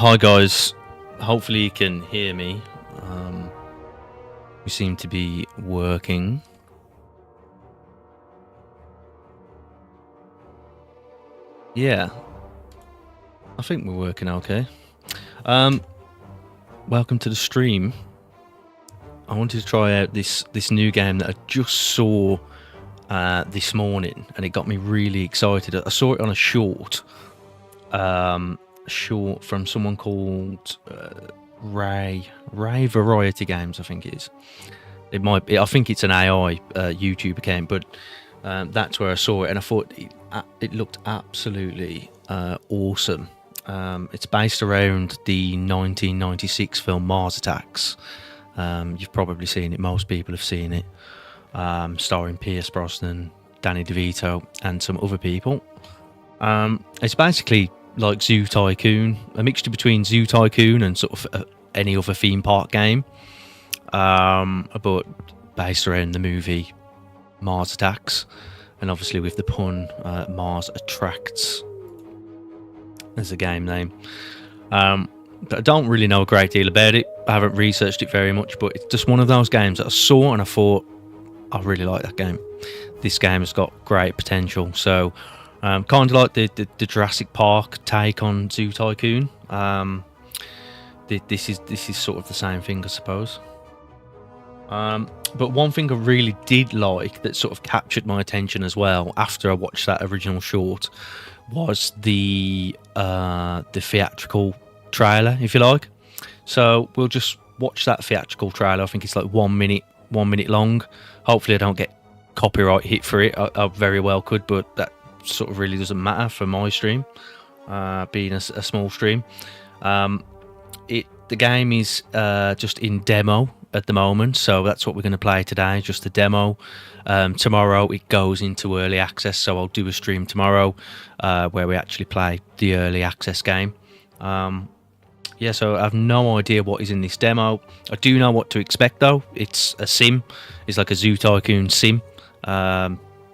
Hi guys, hopefully you can hear me. We seem to be working. Yeah, I think we're working okay. Welcome to the stream. I wanted to try out this new game that I just saw this morning, and it got me really excited. I saw it on a short from someone called Ray Variety Games, I think it is. It might be. I think it's an AI YouTube account, but that's where I saw it, and I thought it looked absolutely awesome. It's based around the 1996 film Mars Attacks. You've probably seen it. Most people have seen it. Starring Pierce Brosnan, Danny DeVito, and some other people. It's basically like Zoo Tycoon, a mixture between Zoo Tycoon and sort of any other theme park game, but based around the movie Mars Attacks, and obviously with the pun Mars Attracts as a game name. But I don't really know a great deal about it. I haven't researched it very much, but it's just one of those games that I saw and I thought, I really like that game. This game has got great potential. So kind of like the Jurassic Park take on Zoo Tycoon. This is sort of the same thing, I suppose. But one thing I really did like that sort of captured my attention as well after I watched that original short was the theatrical trailer, if you like. So we'll just watch that theatrical trailer. I think it's like 1 minute long. Hopefully I don't get copyright hit for it. I very well could, but that sort of really doesn't matter for my stream, being a small stream. The game is just in demo at the moment, so that's what we're going to play today, just a demo. Tomorrow it goes into early access, so I'll do a stream tomorrow where we actually play the early access game. Yeah, so I have no idea what is in this demo. I do know what to expect though. It's a sim. It's like a Zoo Tycoon sim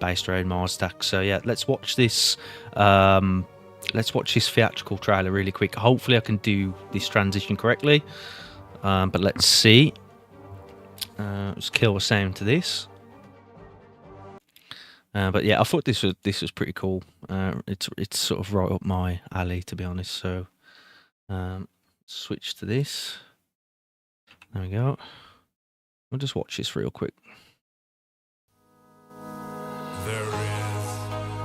based around Mars Attacks. So yeah, let's watch this. Let's watch this theatrical trailer really quick. Hopefully I can do this transition correctly. But let's see. Let's kill the sound to this. But yeah, I thought this was pretty cool. It's sort of right up my alley, to be honest. So switch to this. There we go. We'll just watch this real quick. There is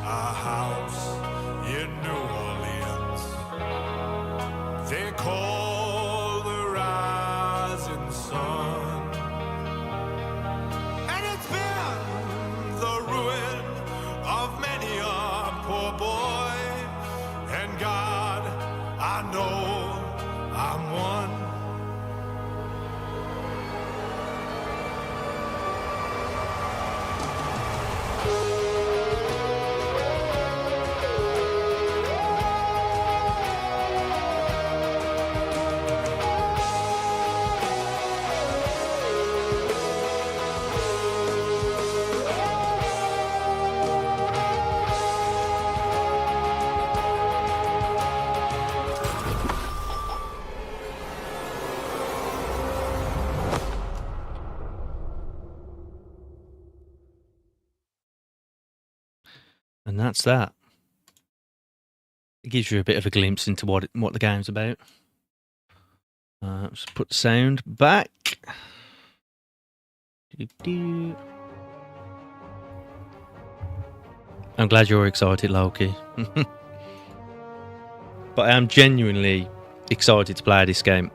a house in New Orleans they call the Rising Sun, and it's been the ruin of many a poor boy, and God, I know I'm one. And that's that. It gives you a bit of a glimpse into what the game's about. Let's put the sound back. I'm glad you're excited, Loki. But I am genuinely excited to play this game.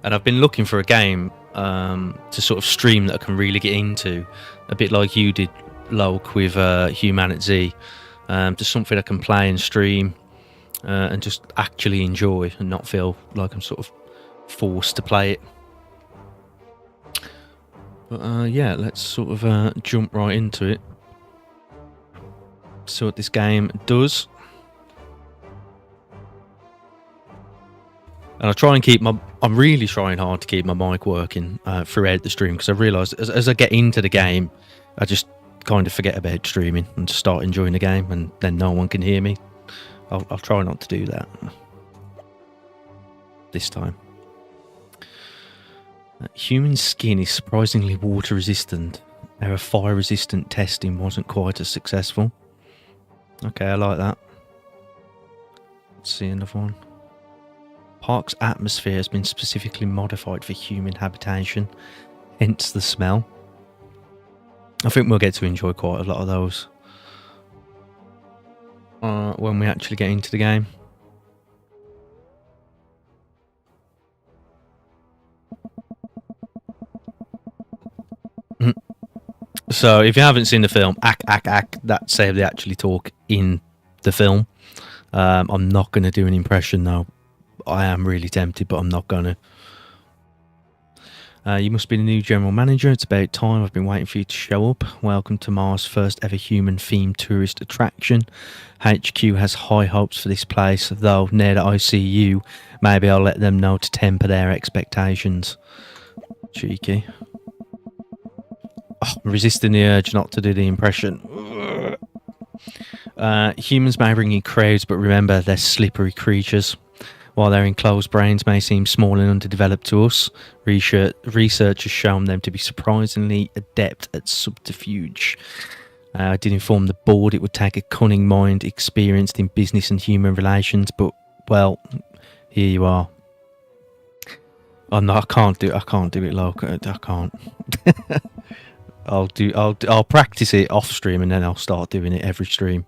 And I've been looking for a game to sort of stream that I can really get into. A bit like you did, Loke, with Human at Z. Just something I can play and stream and just actually enjoy and not feel like I'm sort of forced to play it. But yeah, let's sort of jump right into it. See what this game does. And I try and keep I'm really trying hard to keep my mic working throughout the stream, because I realise as I get into the game, I just kind of forget about streaming and just start enjoying the game, and then no one can hear me. I'll try not to do that. this time. Human skin is surprisingly water resistant. Our fire resistant testing wasn't quite as successful. Okay, I like that. Let's see another one. Park's atmosphere has been specifically modified for human habitation, hence the smell. I think we'll get to enjoy quite a lot of those when we actually get into the game. So if you haven't seen the film, that's how they actually talk in the film. I'm not going to do an impression though. I am really tempted, but I'm not going to. You must be the new general manager. It's about time. I've been waiting for you to show up. Welcome to Mars' first ever human-themed tourist attraction. HQ has high hopes for this place, though now that I see you, maybe I'll let them know to temper their expectations. Cheeky. Oh, I'm resisting the urge not to do the impression. Humans may bring in crowds, but remember, they're slippery creatures. While their enclosed brains may seem small and underdeveloped to us, research has shown them to be surprisingly adept at subterfuge. I did inform the board it would take a cunning mind experienced in business and human relations, but, well, here you are. Oh no, I can't do it, Loc. I can't. I'll practice it off stream and then I'll start doing it every stream.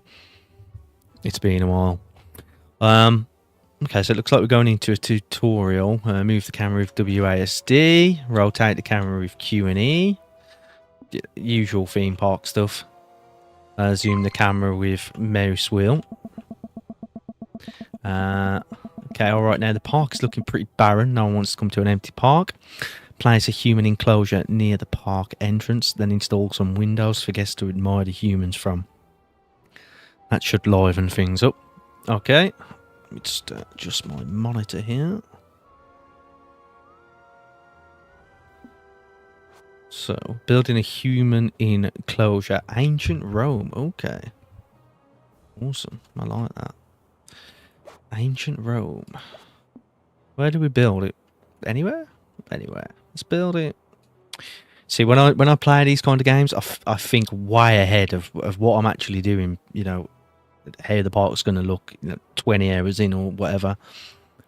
It's been a while. Okay, so it looks like we're going into a tutorial. Move the camera with WASD, rotate the camera with Q and E. Usual theme park stuff. Zoom the camera with mouse wheel. Okay, alright, now the park is looking pretty barren. No one wants to come to an empty park. Place a human enclosure near the park entrance, then install some windows for guests to admire the humans from. That should liven things up. Okay, let me just adjust my monitor here. So, building a human enclosure. Ancient Rome. Okay. Awesome. I like that. Ancient Rome. Where do we build it? Anywhere? Anywhere. Let's build it. See, when I play these kind of games, I think way ahead of what I'm actually doing. You know, how the park's going to look, 20 hours in or whatever.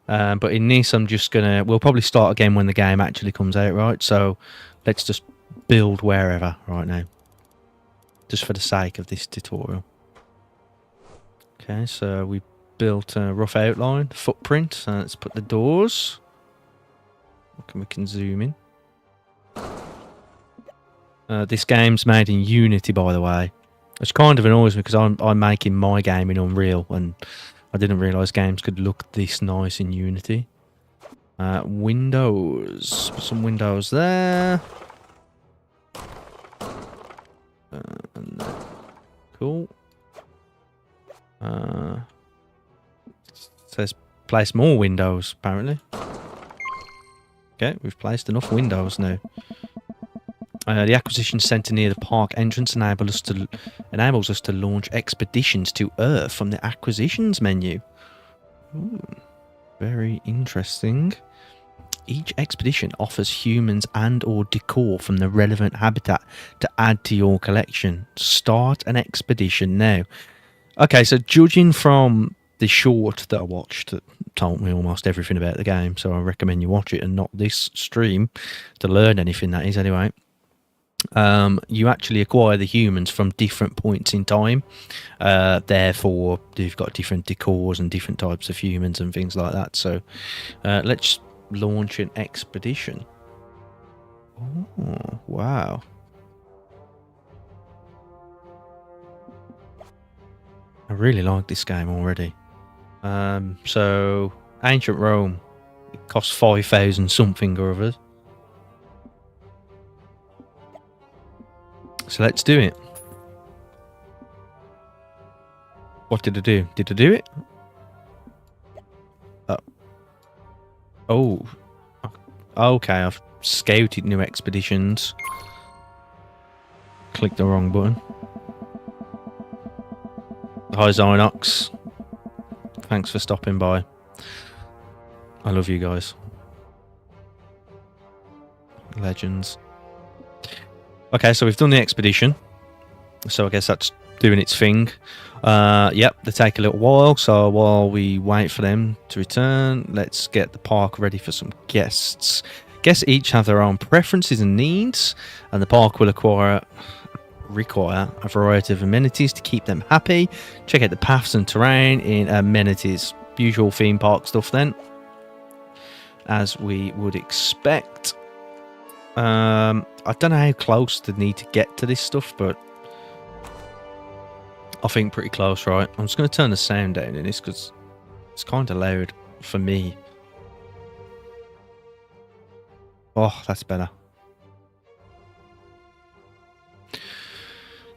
But in this, I'm just we'll probably start again when the game actually comes out, right? So let's just build wherever right now, just for the sake of this tutorial. Okay, so we built a rough outline, footprint. Let's put the doors. Okay, we can zoom in. This game's made in Unity, by the way. Which kind of annoys me because I'm making my game in Unreal, and I didn't realise games could look this nice in Unity. Windows. Put some windows there. Cool. Says place more windows, apparently. Okay, we've placed enough windows now. The acquisition centre near the park entrance enables us to launch expeditions to Earth from the acquisitions menu. Ooh, very interesting. Each expedition offers humans and or decor from the relevant habitat to add to your collection. Start an expedition now. Okay, so judging from the short that I watched that told me almost everything about the game, so I recommend you watch it and not this stream to learn anything, that is, anyway. You actually acquire the humans from different points in time. Therefore, you've got different decors and different types of humans and things like that. So let's launch an expedition. Oh, wow. I really like this game already. So, Ancient Rome. It costs 5,000 something or other. So let's do it. What did I do? Did I do it? Oh. Okay, I've scouted new expeditions. Clicked the wrong button. Hi, Zynox. Thanks for stopping by. I love you guys. Legends. Okay, so we've done the expedition. So I guess that's doing its thing. Yep, they take a little while. So while we wait for them to return, let's get the park ready for some guests. Guests each have their own preferences and needs, and the park will require a variety of amenities to keep them happy. Check out the paths and terrain in amenities. Usual theme park stuff then, as we would expect. I don't know how close they need to get to this stuff, but I think pretty close, right? I'm just going to turn the sound down in this because it's kind of loud for me. Oh, that's better.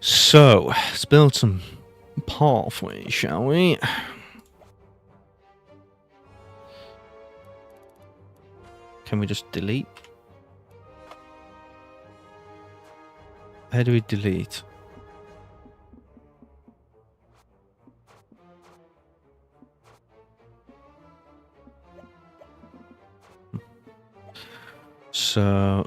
So, let's build some pathways, shall we? Can we just delete? How do we delete? So,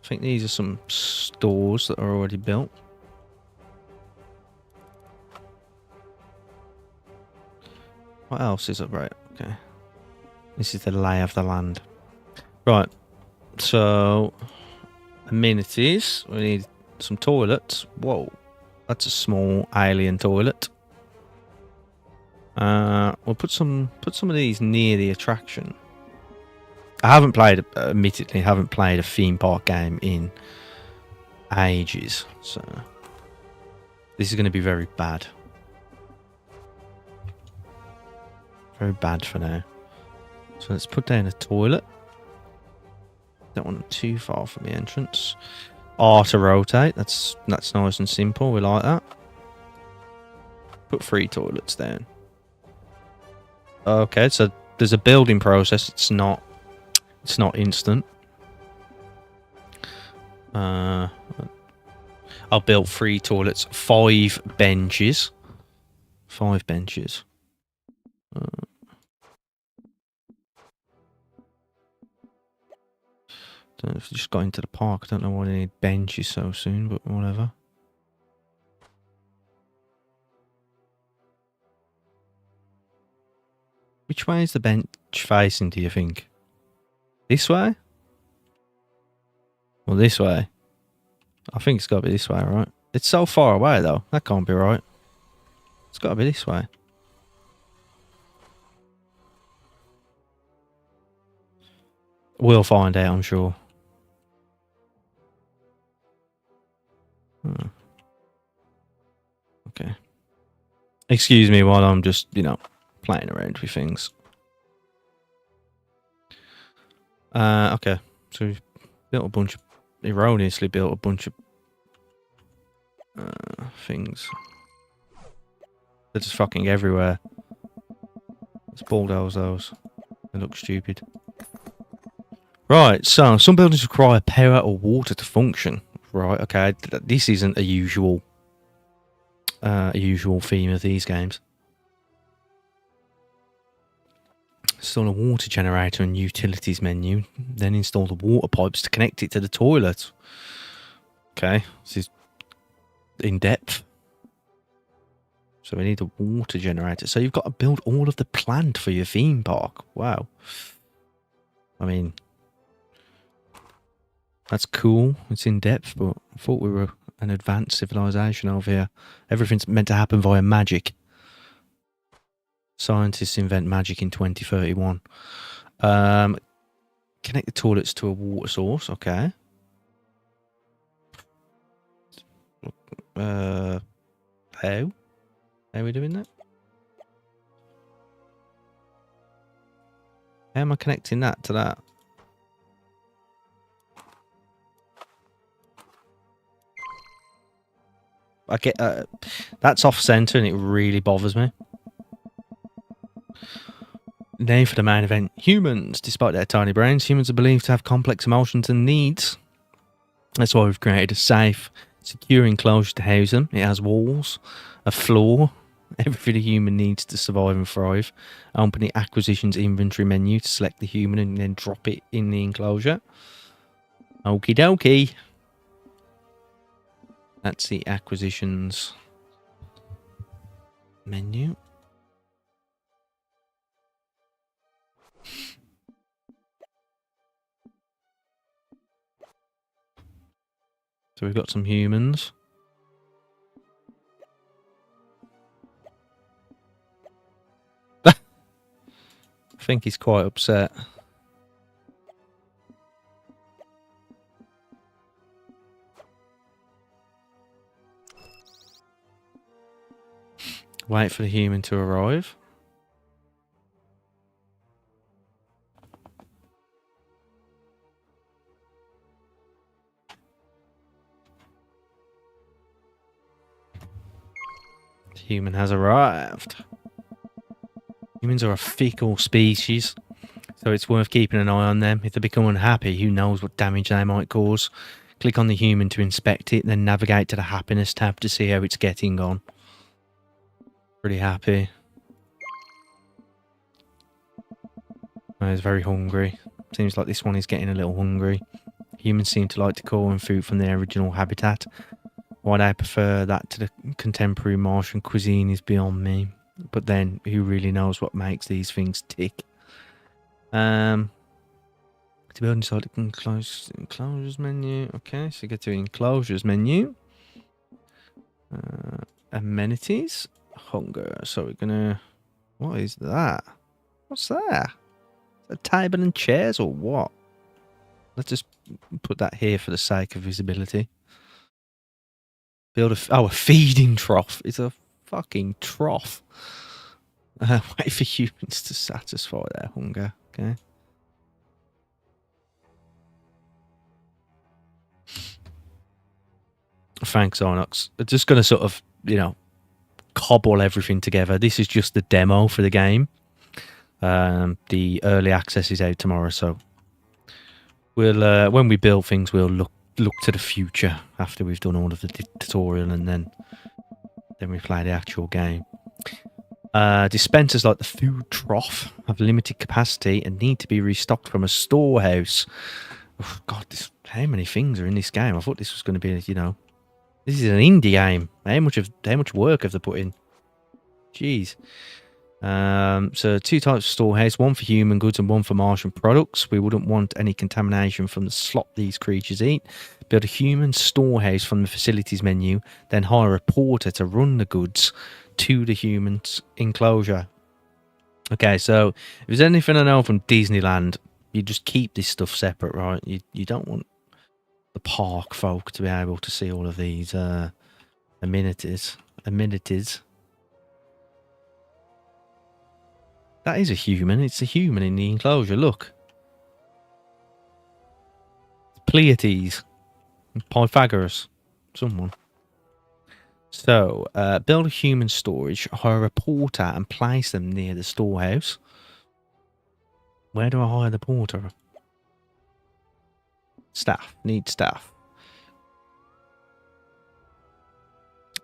I think these are some stores that are already built. What else is it? Right, okay. This is the lay of the land. Right, so amenities. We need some toilets. Whoa, that's a small alien toilet. We'll put some of these near the attraction. I haven't played, admittedly, haven't played a theme park game in ages, so this is going to be very bad. Very bad for now. So let's put down a toilet. Don't want it too far from the entrance. R to rotate. That's nice and simple. We like that. Put 3 toilets down. Okay, so there's a building process. It's not instant. I'll build 3 toilets, 5 benches. 5 benches. Don't know if we just got into the park. I don't know why they need benches so soon, but whatever. Which way is the bench facing, do you think? This way? Or this way? I think it's got to be this way, right? It's so far away, though. That can't be right. It's got to be this way. We'll find out, I'm sure. Okay. Excuse me while I'm just, playing around with things. Okay. So we've erroneously built a bunch of things. They're just fucking everywhere. Let's bulldoze those. They look stupid. Right, so some buildings require power or water to function. Right, okay, this isn't a usual theme of these games. Install a water generator and utilities menu, then install the water pipes to connect it to the toilet. Okay, this is in depth. So we need a water generator. So you've got to build all of the plant for your theme park. Wow. I mean, that's cool. It's in depth, but I thought we were an advanced civilization over here. Everything's meant to happen via magic. Scientists invent magic in 2031. Connect the toilets to a water source. Okay. How? How are we doing that? How am I connecting that to that? I get that's off center and it really bothers me. Now for the main event. Humans, despite their tiny brains, humans are believed to have complex emotions and needs. That's why we've created a safe, secure enclosure to house them. It has walls, a floor, Everything a human needs to survive and thrive. Open the acquisitions inventory menu to select the human and then drop it in the enclosure. Okie dokie. That's the acquisitions menu. So we've got some humans. I think he's quite upset. Wait for the human to arrive. The human has arrived. Humans are a fickle species, so it's worth keeping an eye on them. If they become unhappy, who knows what damage they might cause. Click on the human to inspect it, then navigate to the happiness tab to see how it's getting on. Pretty happy. Oh, he's very hungry. Seems like this one is getting a little hungry. Humans seem to like to call in food from their original habitat. Why they prefer that to the contemporary Martian cuisine is beyond me. But then, who really knows what makes these things tick? To build inside the enclosures menu. Okay, so get to enclosures menu. Amenities. Hunger. So we're gonna... What is that? What's that? A table and chairs or what? Let's just put that here for the sake of visibility. Build a feeding trough. It's a fucking trough. Wait for humans to satisfy their hunger. Okay. Thanks, Arnox. I'm just going to sort of, cobble everything together. This is just the demo for the game. The early access is out tomorrow, so we'll when we build things, we'll look to the future after we've done all of the tutorial, and then we play the actual game. Dispensers like the food trough have limited capacity and need to be restocked from a storehouse. Oh, God, how many things are in this game? I thought this was going to be, this is an indie game. How much work have they put in? Jeez. So 2 types of storehouse, one for human goods and one for Martian products. We wouldn't want any contamination from the slop these creatures eat. Build a human storehouse from the facilities menu, then hire a porter to run the goods to the human's enclosure. Okay, so if there's anything I know from Disneyland, you just keep this stuff separate, right? You don't want the park folk to be able to see all of these amenities. That is a human. It's a human in the enclosure. Look. Pleiades. Pythagoras. Someone. So, build a human storage, hire a porter and place them near the storehouse. Where do I hire the porter? Staff. Need staff.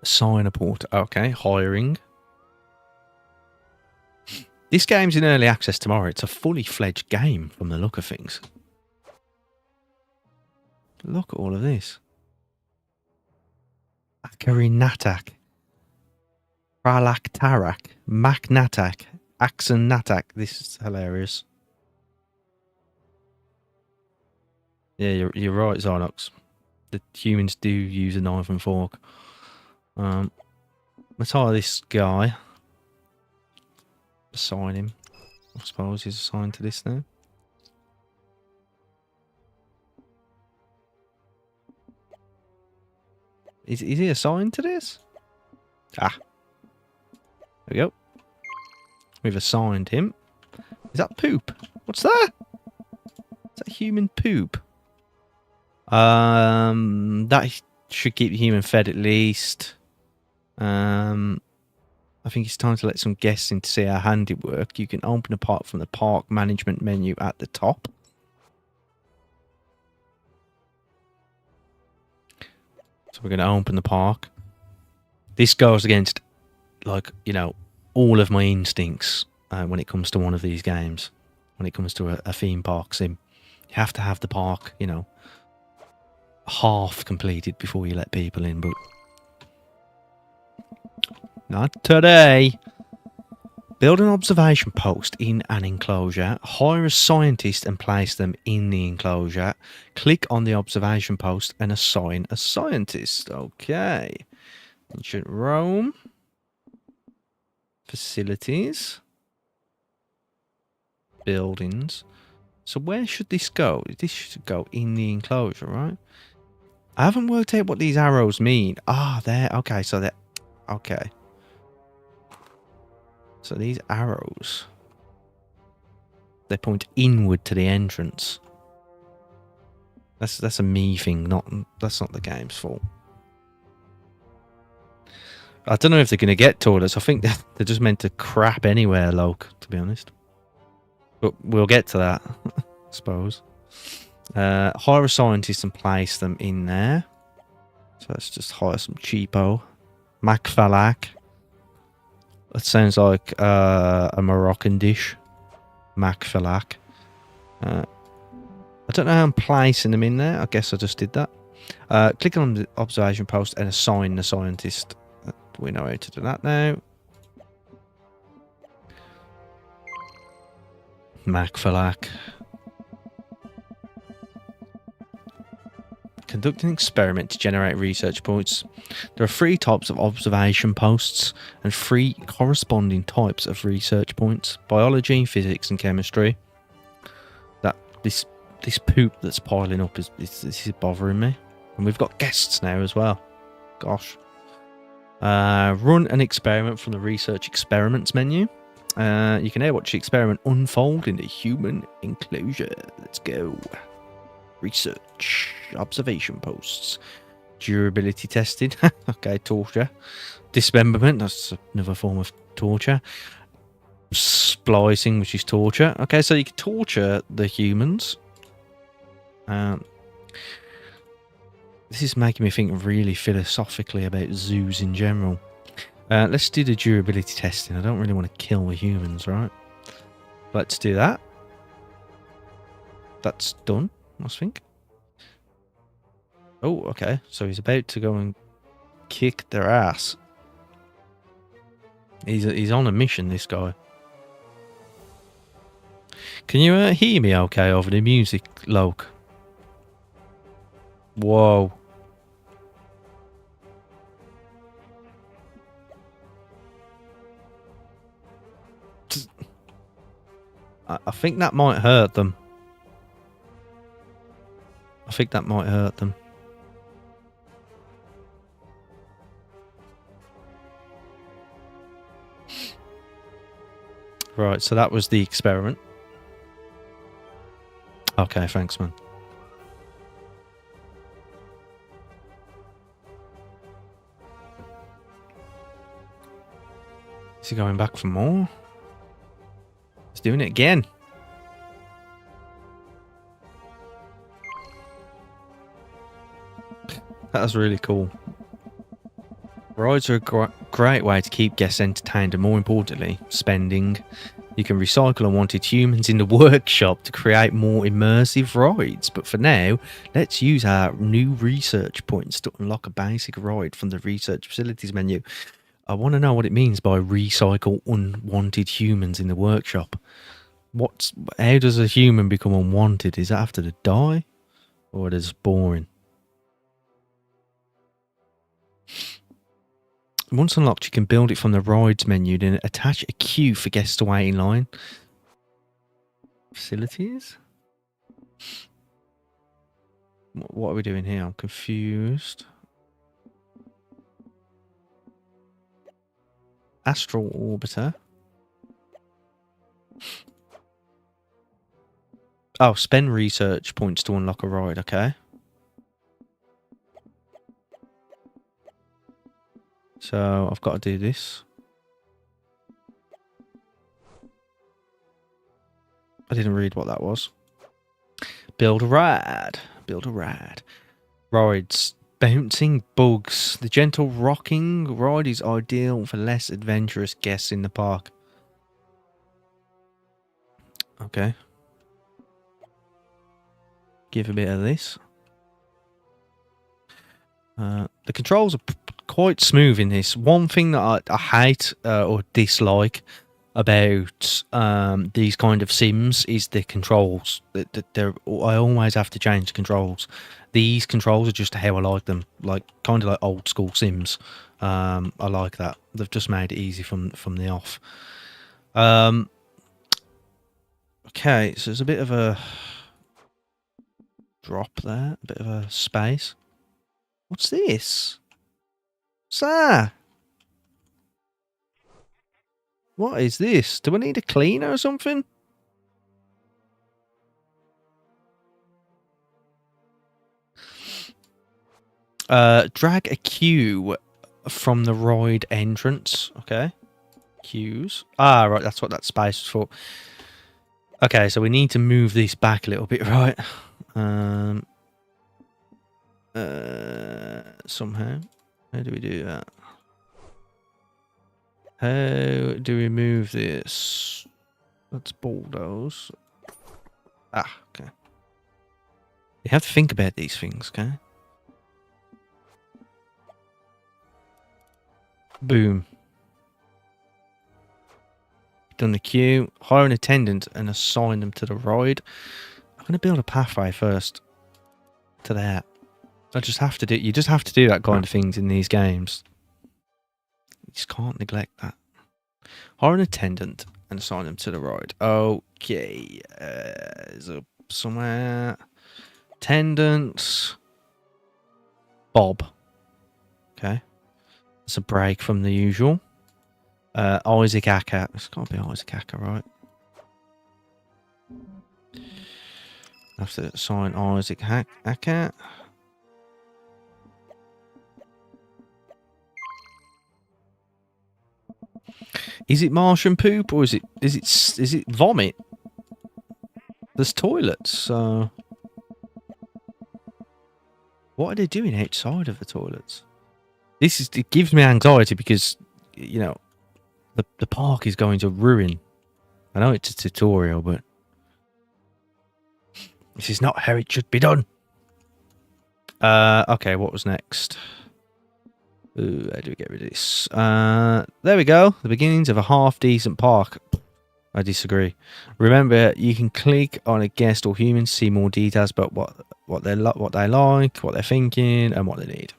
Assign a porter. Okay, hiring. This game's in early access tomorrow. It's a fully fledged game from the look of things. Look at all of this. Akarinatak. Pralak Tarak. Maknatak. Axon Natak. This is hilarious. Yeah, you're right, Zynox. The humans do use a knife and fork. Let's hire this guy. Assign him. I suppose he's assigned to this now. Is he assigned to this? Ah. There we go. We've assigned him. Is that poop? What's that? Is that human poop? That should keep the human fed at least. I think it's time to let some guests in to see our handiwork. You can open a part from the park management menu at the top. So we're going to open the park. This goes against like, you know, all of my instincts when it comes to one of these games. When it comes to a theme park sim, you have to have the park, you know, half completed before you let people in. But not today. Build an observation post in an enclosure. Hire a scientist and place them in the enclosure. Click on the observation post and assign a scientist. Okay. Ancient Rome. Facilities. Buildings. So where should this go? This should go in the enclosure, right? I haven't worked out what these arrows mean. Ah, there. Okay, so they're... Okay. So these arrows, they point inward to the entrance. That's a me thing, that's not the game's fault. I don't know if they're going to get toilets. I think they're just meant to crap anywhere, Loke, to be honest. But we'll get to that, I suppose. Hire a scientist and place them in there. So let's just hire some cheapo. Macfalak. That sounds like a Moroccan dish. Macfalak. I don't know how I'm placing them in there. I guess I just did that. Click on the observation post and assign the scientist. We know how to do that now. Macfalak. Conduct an experiment to generate research points. There are 3 types of observation posts and 3 corresponding types of research points. Biology, physics and chemistry. That this poop that's piling up is bothering me. And we've got guests now as well. Gosh. Run an experiment from the research experiments menu. You can now watch the experiment unfold in the human enclosure. Let's go. Research. Observation posts. Durability tested. Okay, torture. Dismemberment. That's another form of torture. Splicing, which is torture. Okay, so you can torture the humans. This is making me think really philosophically about zoos in general. Let's do the durability testing. I don't really want to kill the humans, right? Let's do that. That's done, I think. Oh, okay. So he's about to go and kick their ass. He's on a mission, this guy. Can you hear me okay over the music, Loke? Whoa. I think that might hurt them. I think that might hurt them. Right, so that was the experiment. Okay, thanks, man. Is he going back for more? He's doing it again. That was really cool. Rides are a great way to keep guests entertained and, more importantly, spending. You can recycle unwanted humans in the workshop to create more immersive rides. But for now, let's use our new research points to unlock a basic ride from the research facilities menu. I want to know what it means by recycle unwanted humans in the workshop. How does a human become unwanted? Is that after they die? Or is it boring? Once unlocked, you can build it from the rides menu, then attach a queue for guests to wait in line. Facilities? What are we doing here? I'm confused. Astral Orbiter. Oh, spend research points to unlock a ride, okay. So I've got to do this. I didn't read what that was. Build a ride. Build a ride. Rides. Bouncing bugs. The gentle rocking ride is ideal for less adventurous guests in the park. Okay. Give a bit of this. The controls are quite smooth in this. One thing that I hate or dislike about these kind of sims is the controls. I always have to change the controls. These controls are just how I like them, like kind of like old school sims. I like that. They've just made it easy from the off. Okay, so there's a bit of a drop there, a bit of a space. What's this? Sir! What is this? Do I need a cleaner or something? Drag a queue from the ride entrance. Okay. Queues. Ah, right, that's what that space was for. Okay, so we need to move this back a little bit, right? Somehow. How do we do that? How do we move this? Let's bulldoze. Ah, okay. You have to think about these things, okay? Boom. Done the queue. Hire an attendant and assign them to the ride. I'm going to build a pathway first to that. I just have to do. You just have to do that kind of things in these games. You just can't neglect that. Hire an attendant and assign them to the ride. Okay. Is there somewhere? Attendants. Bob. Okay. It's a break from the usual. Isaac Acker. It's got to be Isaac Acker, right? I have to assign Isaac Acker. Is it Martian poop or is it vomit? There's toilets, so what are they doing outside of the toilets? It gives me anxiety because, you know, the park is going to ruin. I know it's a tutorial, but this is not how it should be done. Okay, what was next? Ooh, how do we get rid of this? There we go. The beginnings of a half-decent park. I disagree. Remember, you can click on a guest or human to see more details about what they like, what they're thinking, and what they need.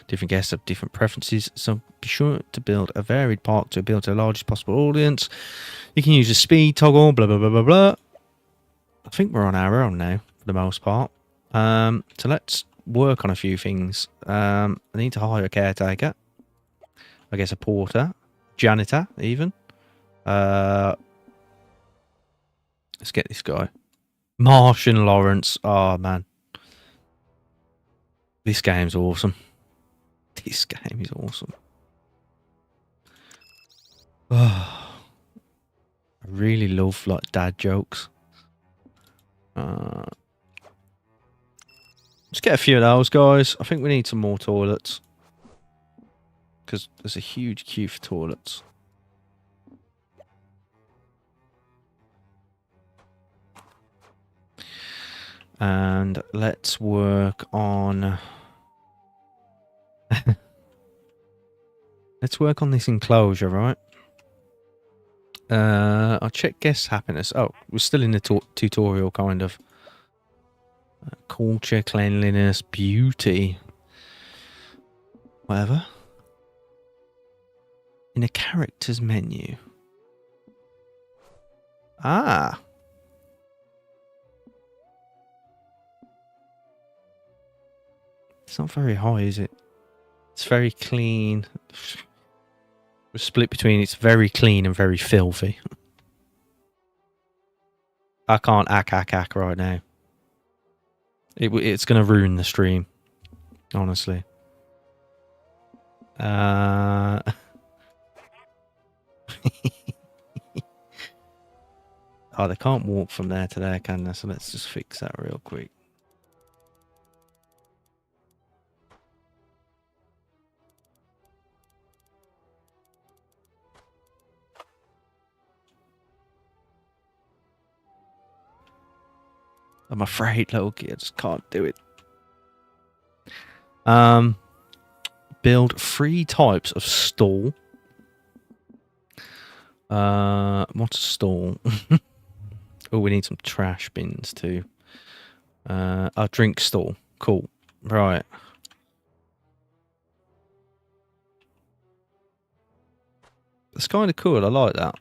Different guests have different preferences, so be sure to build a varied park to appeal to the largest possible audience. You can use a speed toggle, blah, blah, blah, blah, blah. I think we're on our own now, for the most part. So let's work on a few things. I need to hire a caretaker. I guess a porter. Janitor, even. Let's get this guy. Martian Lawrence. Oh, man. This game's awesome. This game is awesome. Oh, I really love like dad jokes. Let's get a few of those, guys. I think we need some more toilets because there's a huge queue for toilets. And let's work on... Let's work on this enclosure, right? I'll check guest happiness. Oh, we're still in the tutorial, kind of. Culture, cleanliness, beauty. Whatever. In a characters menu. Ah. It's not very high, is it? It's very clean. We're split between it's very clean and very filthy. I can't ack right now. It's going to ruin the stream, honestly. Oh, they can't walk from there to there, can they? So let's just fix that real quick. I'm afraid, Loki. I just can't do it. Build 3 types of stall. What's a stall? Oh, we need some trash bins too. A drink stall. Cool. Right. It's kind of cool. I like that.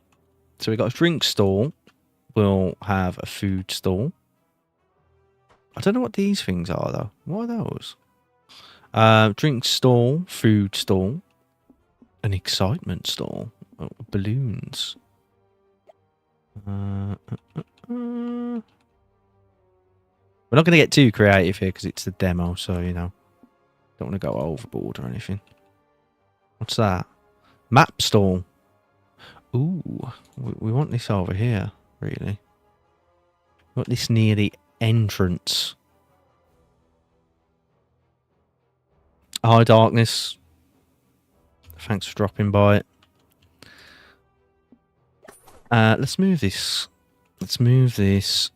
So we got a drink stall. We'll have a food stall. I don't know what these things are though. What are those? Drink stall, food stall, an excitement stall, balloons. We're not going to get too creative here because it's the demo, so you know, don't want to go overboard or anything. What's that? Map stall. Ooh, we want this over here, really. We want this near the entrance. Hi, Darkness. Thanks for dropping by. Let's move this. Let's move this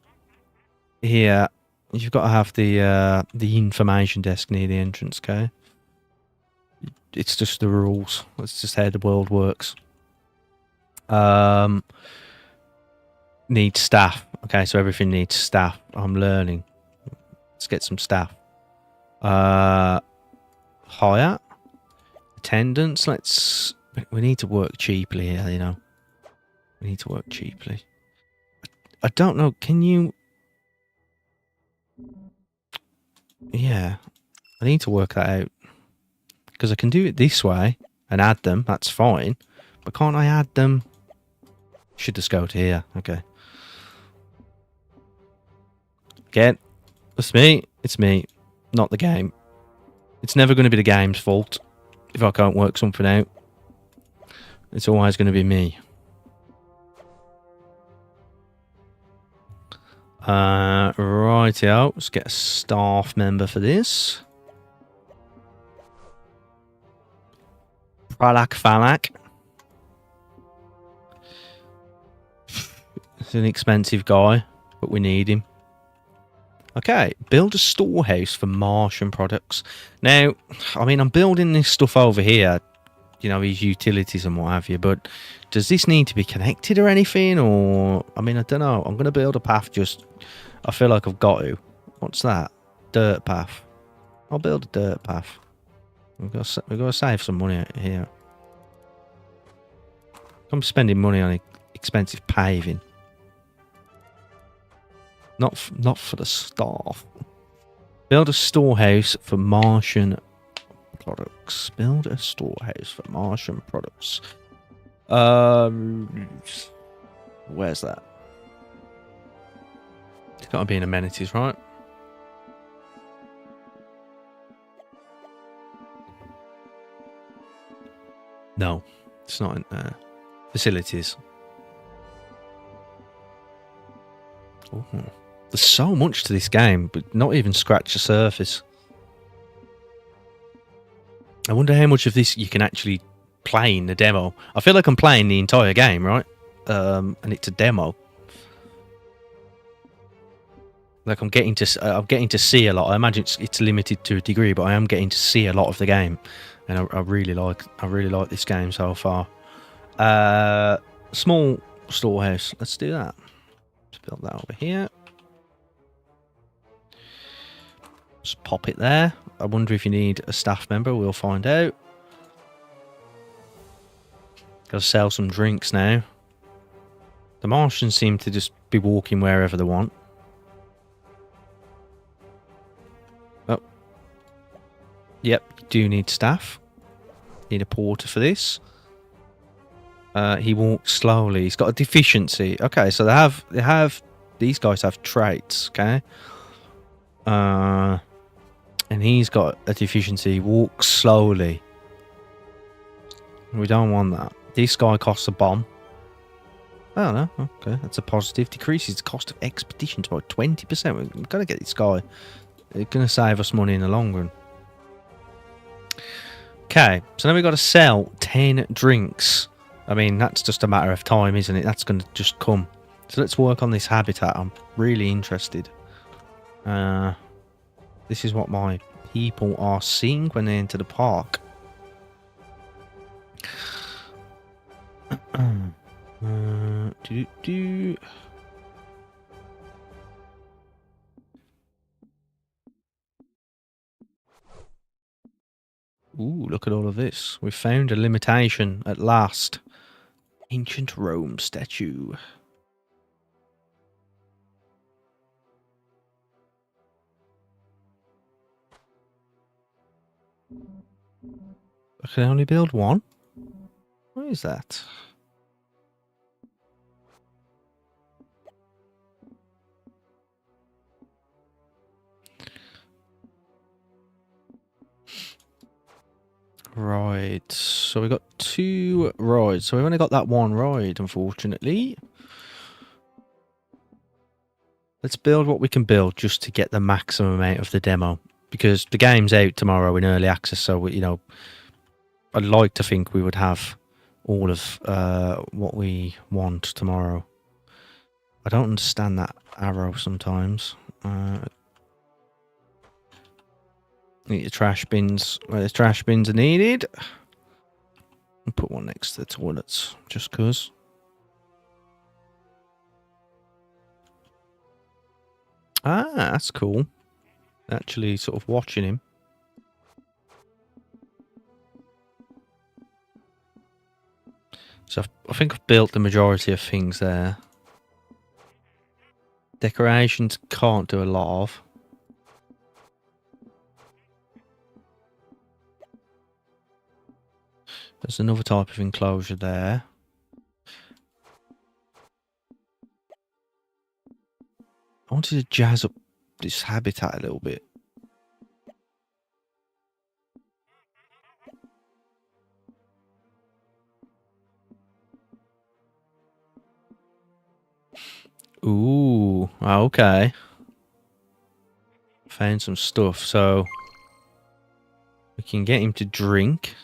here. You've got to have the information desk near the entrance, okay? It's just the rules. It's just how the world works. Needs staff. Okay, so everything needs staff. I'm learning. Let's get some staff. Hire. Attendance. We need to work cheaply here, you know. We need to work cheaply. I don't know. Can you... Yeah. I need to work that out. Because I can do it this way and add them. That's fine. But can't I add them? Should just go to here. Okay. Again, it's me. It's me. Not the game. It's never going to be the game's fault if I can't work something out. It's always going to be me. Rightio. Let's get a staff member for this. Pralak Falak. He's an expensive guy, but we need him. Okay, build a storehouse for Martian products. Now, I mean, I'm building this stuff over here, you know, these utilities and what have you, but does this need to be connected or anything? Or, I mean, I don't know. I'm going to build a path just, I feel like I've got to. What's that? Dirt path. I'll build a dirt path. We've got to save some money out here. I'm spending money on expensive paving. Not for the staff. Build a storehouse for Martian products. Build a storehouse for Martian products. Where's that? It's got to be in amenities, right? No, it's not in facilities. Ooh. There's so much to this game, but not even scratch the surface. I wonder how much of this you can actually play in the demo. I feel like I'm playing the entire game, right? And it's a demo. Like I'm getting to see a lot. I imagine it's limited to a degree, but I am getting to see a lot of the game, and I really like this game so far. Small storehouse. Let's do that. Let's build that over here. Just pop it there. I wonder if you need a staff member. We'll find out. Gotta sell some drinks now. The Martians seem to just be walking wherever they want. Oh. Yep, you do need staff. Need a porter for this. He walks slowly. He's got a deficiency. Okay, so they have these guys have traits, okay? And he's got a deficiency. He walks slowly. We don't want that. This guy costs a bomb. I don't know. Okay, that's a positive. Decreases the cost of expeditions by 20%. We've got to get this guy. It's going to save us money in the long run. Okay, so now we've got to sell 10 drinks. I mean, that's just a matter of time, isn't it? That's going to just come. So let's work on this habitat. I'm really interested. This is what my people are seeing when they enter the park. Do. Ooh, look at all of this. We found a limitation at last. Ancient Rome statue. I can only build one? What is that? Right, so we got 2 rides. So we've only got that one ride, unfortunately. Let's build what we can build just to get the maximum out of the demo. Because the game's out tomorrow in early access, so, you know, I'd like to think we would have all of what we want tomorrow. I don't understand that arrow sometimes. Need the trash bins where the trash bins are needed. And put one next to the toilets, just cause. Ah, that's cool. Actually sort of watching him. So I think I've built the majority of things there. Decorations can't do a lot of. There's another type of enclosure there. I wanted to jazz up this habitat a little bit. Ooh, okay. Found some stuff, so we can get him to drink.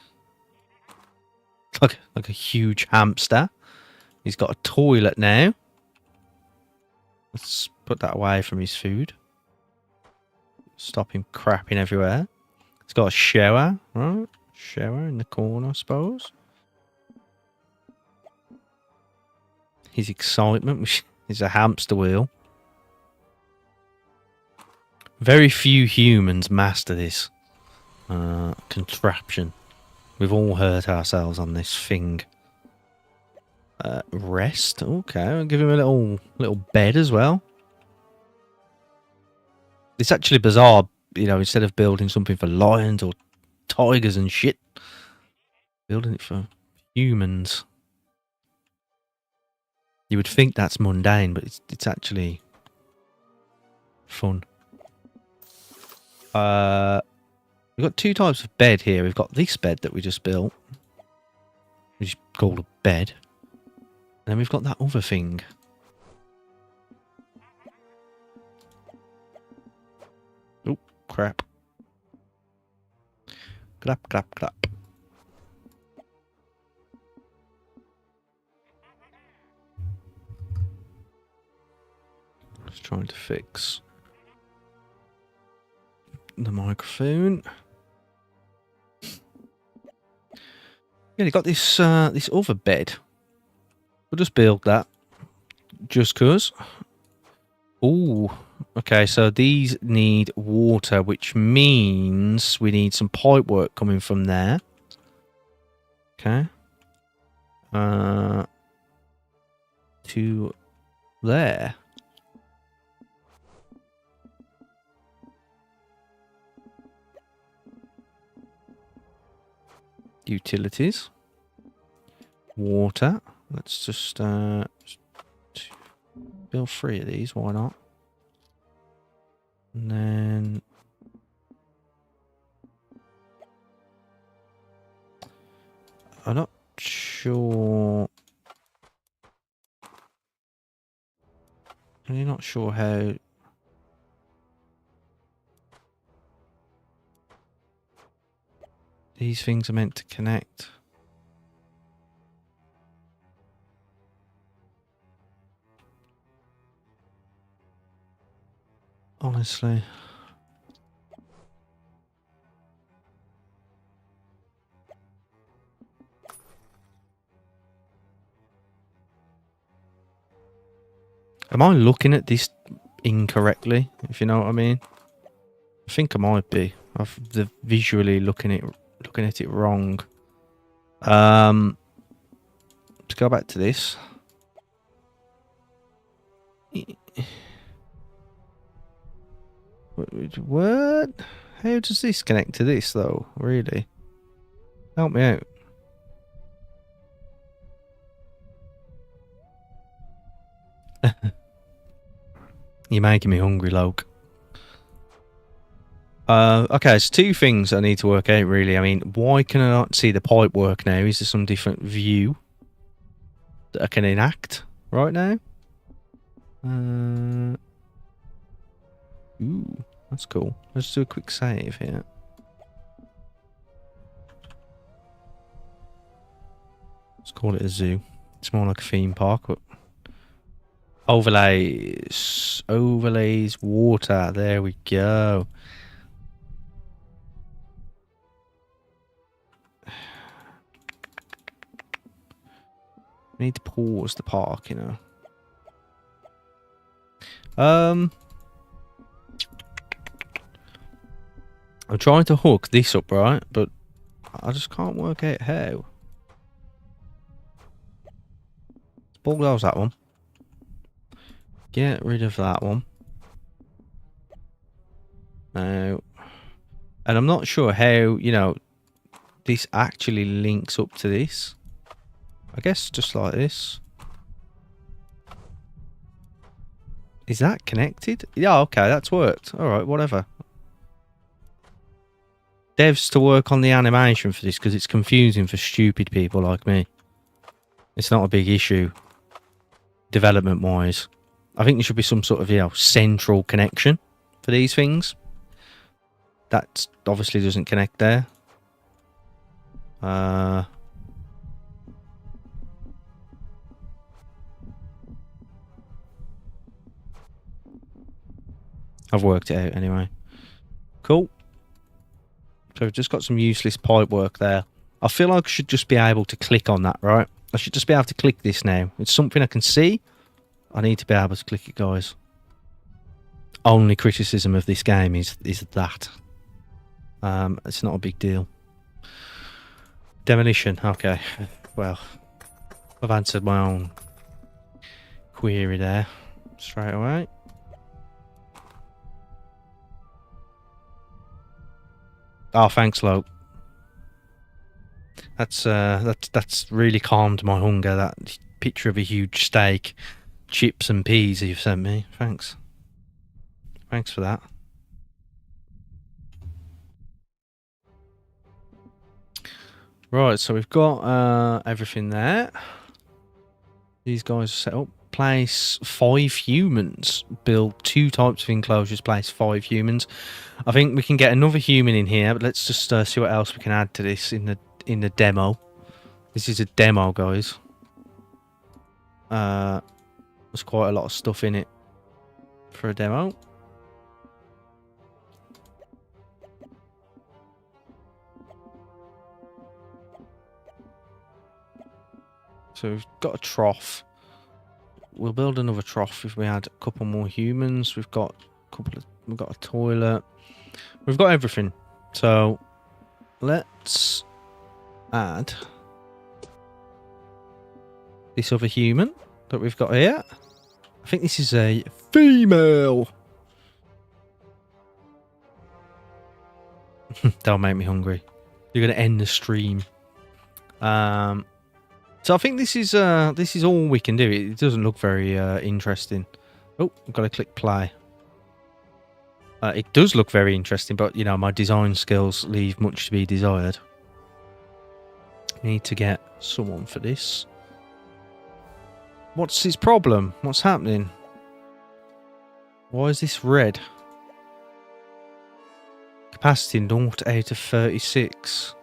Like a huge hamster. He's got a toilet now. Let's put that away from his food. Stop him crapping everywhere. He's got a shower, right? Shower in the corner, I suppose. His excitement is a hamster wheel. Very few humans master this contraption. We've all hurt ourselves on this thing. Rest. Okay, I'll give him a little bed as well. It's actually bizarre, you know, instead of building something for lions or tigers and shit, building it for humans. You would think that's mundane, but it's actually fun. We've got 2 types of bed here. We've got this bed that we just built, which is called a bed. And then we've got that other thing. Oh, crap. Clap, clap, clap. Just trying to fix the microphone. Yeah, they got this this other bed. We'll just build that. Just cause. Ooh. Okay, so these need water, which means we need some pipe work coming from there. Okay. To there. Utilities. Water. Let's just build 3 of these, why not? And then I'm not sure. I'm not sure how. These things are meant to connect. Honestly. Am I looking at this incorrectly, if you know what I mean? I think I might be. I've visually looking at it wrong. Let's go back to this. What? How does this connect to this though? Really? Help me out. You're making me hungry, Loke. Okay, so two things I need to work out really. I mean, why can I not see the pipe work now? Is there some different view that I can enact right now? Ooh, that's cool. Let's do a quick save here. Let's call it a zoo. It's more like a theme park, but overlays, water. There we go. I need to pause the park, you know. I'm trying to hook this up, right? But I just can't work out how. Let's bulldoze that one. Get rid of that one. Now, and I'm not sure how, you know, this actually links up to this. I guess just like this. Is that connected? Yeah, okay, that's worked. Alright, whatever. Devs to work on the animation for this because it's confusing for stupid people like me. It's not a big issue, development-wise. I think there should be some sort of, you know, central connection for these things. That obviously doesn't connect there. I've worked it out anyway. Cool. So we've just got some useless pipe work there. I feel like I should just be able to click on that, right? I should just be able to click this now. It's something I can see. I need to be able to click it, guys. Only criticism of this game is that. It's not a big deal. Demolition. Okay. Well, I've answered my own query there straight away. Oh, thanks, Loke. That's really calmed my hunger. That picture of a huge steak, chips and peas you've sent me. Thanks. Thanks for that. Right, so we've got everything there. These guys are set up. Place 5 humans. Build 2 types of enclosures. Place 5 humans. I think we can get another human in here, but let's just see what else we can add to this in the demo. This is a demo, guys. There's quite a lot of stuff in it for a demo. So we've got a trough. We'll build another trough if we add a couple more humans. We've got a toilet. We've got everything. So let's add this other human that we've got here. I think this is a female. Don't make me hungry. You're gonna end the stream. So I think this is all we can do. It doesn't look very interesting. Oh, I've got to click play. It does look very interesting, but you know my design skills leave much to be desired. Need to get someone for this. What's his problem? What's happening? Why is this red? Capacity 0 out of 36.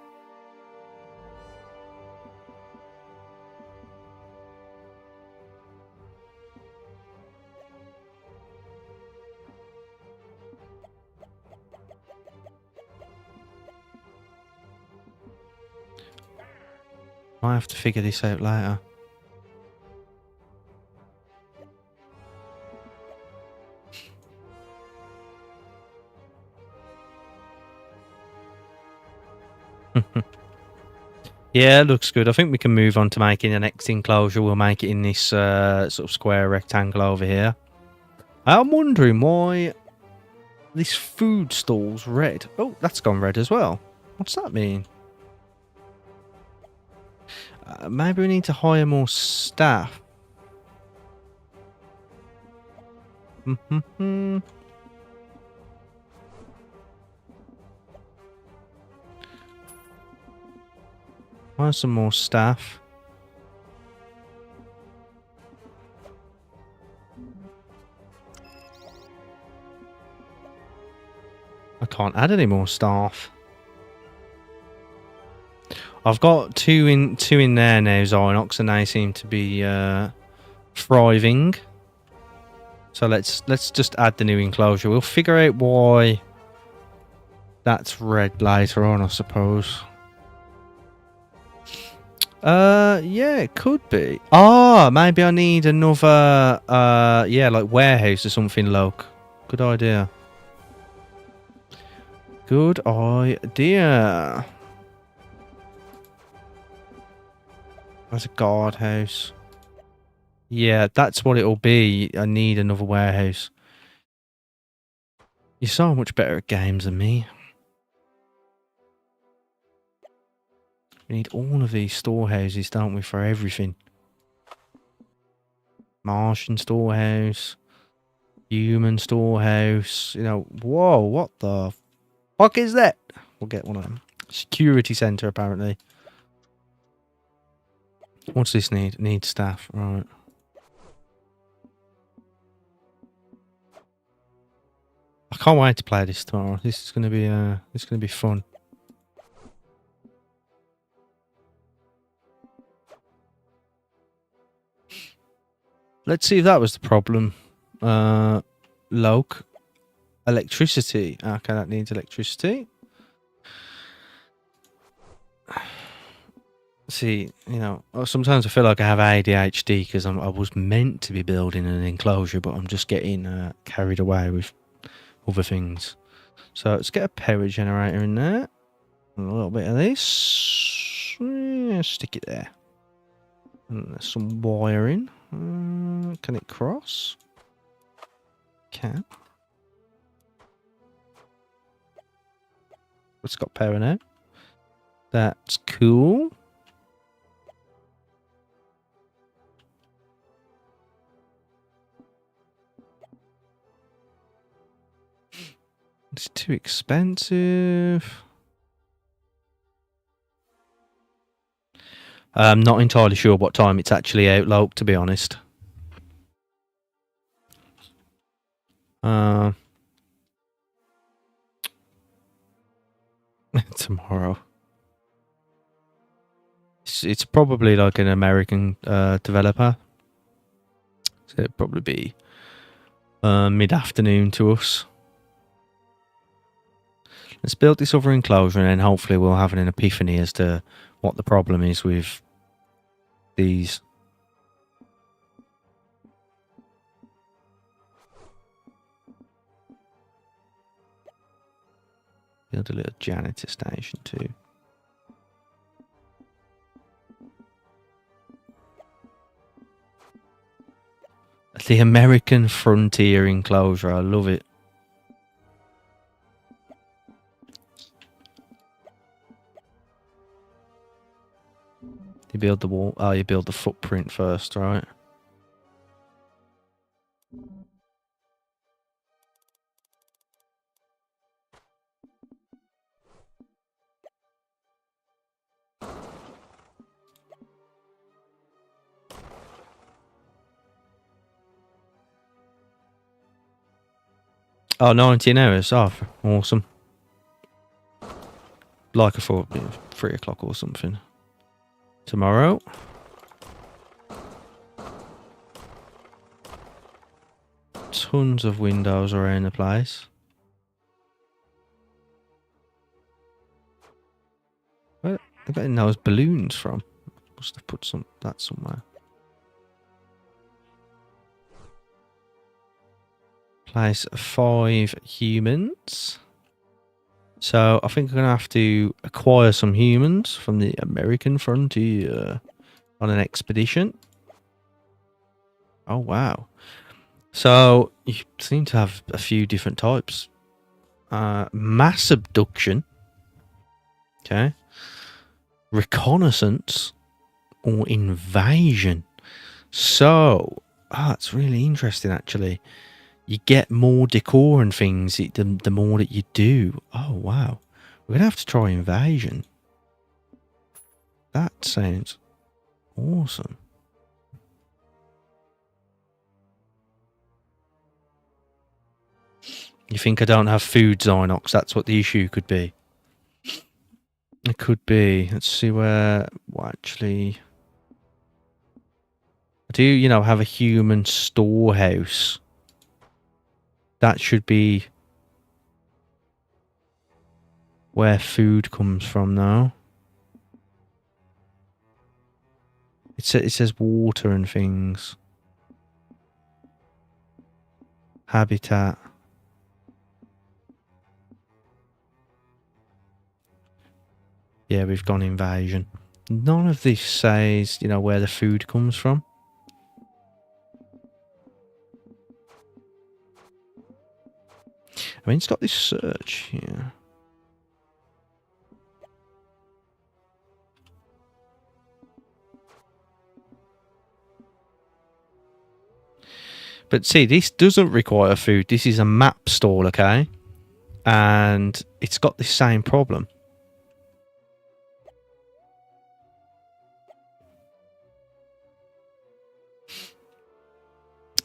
Might have to figure this out later. Yeah, it looks good. I think we can move on to making the next enclosure. We'll make it in this sort of square rectangle over here. I'm wondering why this food stall's red. Oh, that's gone red as well. What's that mean? Maybe we need to hire more staff. Hire some more staff. I can't add any more staff. I've got two in there now, Zynox, and they seem to be thriving. So let's just add the new enclosure. We'll figure out why that's red later on, I suppose. Yeah, it could be. Ah, maybe I need another yeah, like warehouse or something, Loke. Good idea. Good idea. There's a guardhouse. Yeah, that's what it'll be. I need another warehouse. You're so much better at games than me. We need all of these storehouses, don't we, for everything? Martian storehouse. Human storehouse. You know, whoa, what the fuck is that? We'll get one of them. Security centre, apparently. What's this need? Need staff, right. I can't wait to play this tomorrow. This is gonna be fun. Let's see if that was the problem. Loke. Electricity. Okay, that needs electricity. See, you know, sometimes I feel like I have ADHD because I was meant to be building an enclosure, but I'm just getting carried away with other things. So let's get a power generator in there. And a little bit of this. Yeah, stick it there. And there's some wiring. Can it cross? Can. It's got power now. That's cool. It's too expensive. I'm not entirely sure what time it's actually out, Loke, to be honest. Tomorrow. It's probably like an American developer. So it'd probably be mid-afternoon to us. Let's build this other enclosure and then hopefully we'll have an epiphany as to what the problem is with these. Build a little janitor station too. The American frontier enclosure, I love it. You build the wall. Oh, you build the footprint first, right? Oh, 19 hours. Oh, awesome. Like I thought, 3 o'clock or something. Tomorrow. Tons of windows around the place. Where are they getting those balloons from? Must have put that somewhere. Place 5 humans. So I think I'm going to have to acquire some humans from the American frontier on an expedition. Oh, wow. So you seem to have a few different types. Mass abduction. Okay. Reconnaissance or invasion. So, that's really interesting actually. You get more decor and things the more that you do. Oh, wow. We're going to have to try invasion. That sounds awesome. You think I don't have food, Zynox? That's what the issue could be. It could be. Let's see where... Well, actually... I do, you know, have a human storehouse. That should be... where food comes from now. It says water and things. Habitat. Yeah, we've gone invasion. None of this says, you know, where the food comes from. I mean, it's got this search here. But see, this doesn't require food. This is a map stall, okay? And it's got the same problem.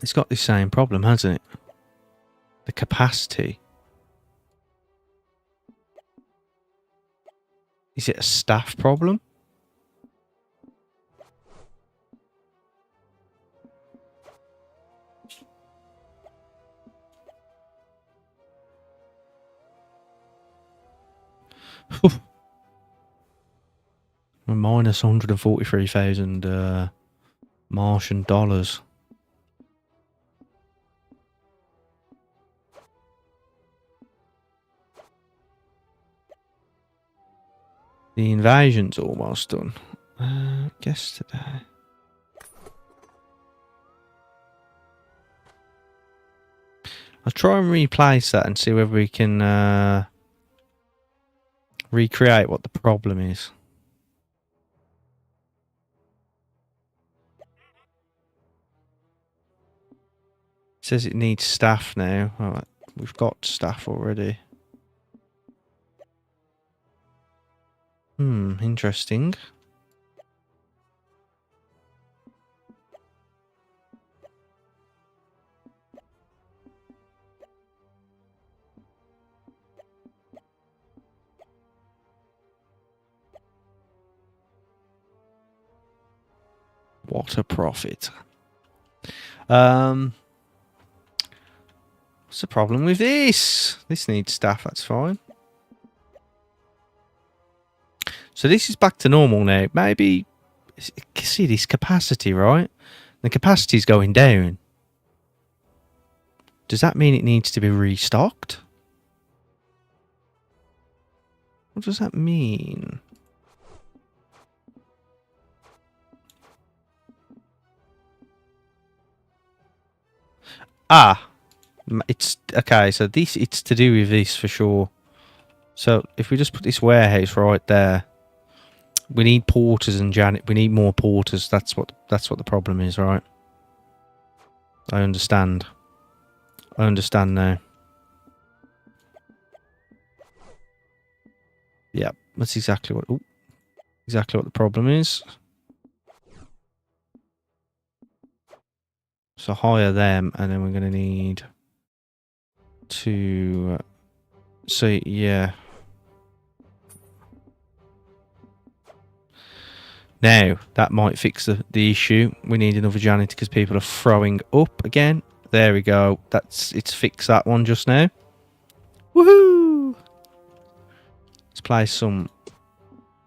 It's got the same problem, hasn't it? The capacity. Is it a staff problem? Minus 143,000 Martian dollars. The invasion's almost done. Guess today. I'll try and replace that and see whether we can recreate what the problem is. It says it needs staff now. Alright, we've got staff already. Interesting. What a profit. What's the problem with this? This needs staff, that's fine. So this is back to normal now. Maybe, see this capacity, right? The capacity is going down. Does that mean it needs to be restocked? What does that mean? Ah, it's okay. So this, it's to do with this for sure. So if we just put this warehouse right there, we need porters and we need more porters. That's what the problem is, right? I understand. I understand now. Yeah, that's exactly what the problem is. So hire them, and then we're going to need to... so, yeah. Now, that might fix the issue. We need another janitor because people are throwing up again. There we go. It's fixed that one just now. Woohoo! Let's place some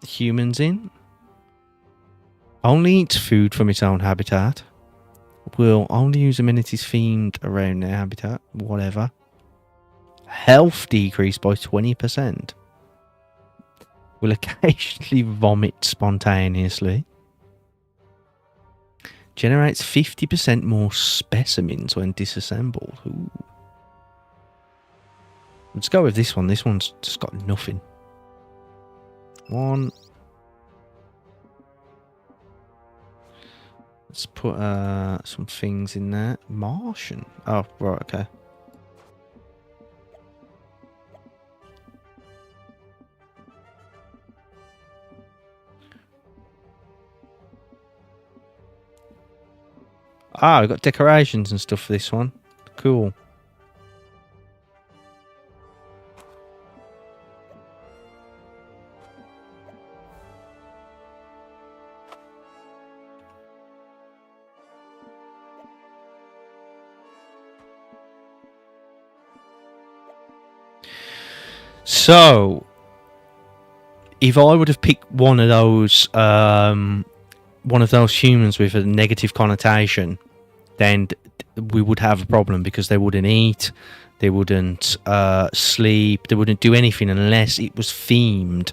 humans in. Only eats food from its own habitat. Will only use amenities themed around their habitat. Whatever. Health decreased by 20%. Will occasionally vomit spontaneously. Generates 50% more specimens when disassembled. Ooh. Let's go with this one. This one's just got nothing. One. Let's put some things in there. Martian. Oh, right, okay. Ah, we've got decorations and stuff for this one. Cool. So, if I would have picked one of those humans with a negative connotation, then we would have a problem because they wouldn't eat, they wouldn't sleep, they wouldn't do anything unless it was themed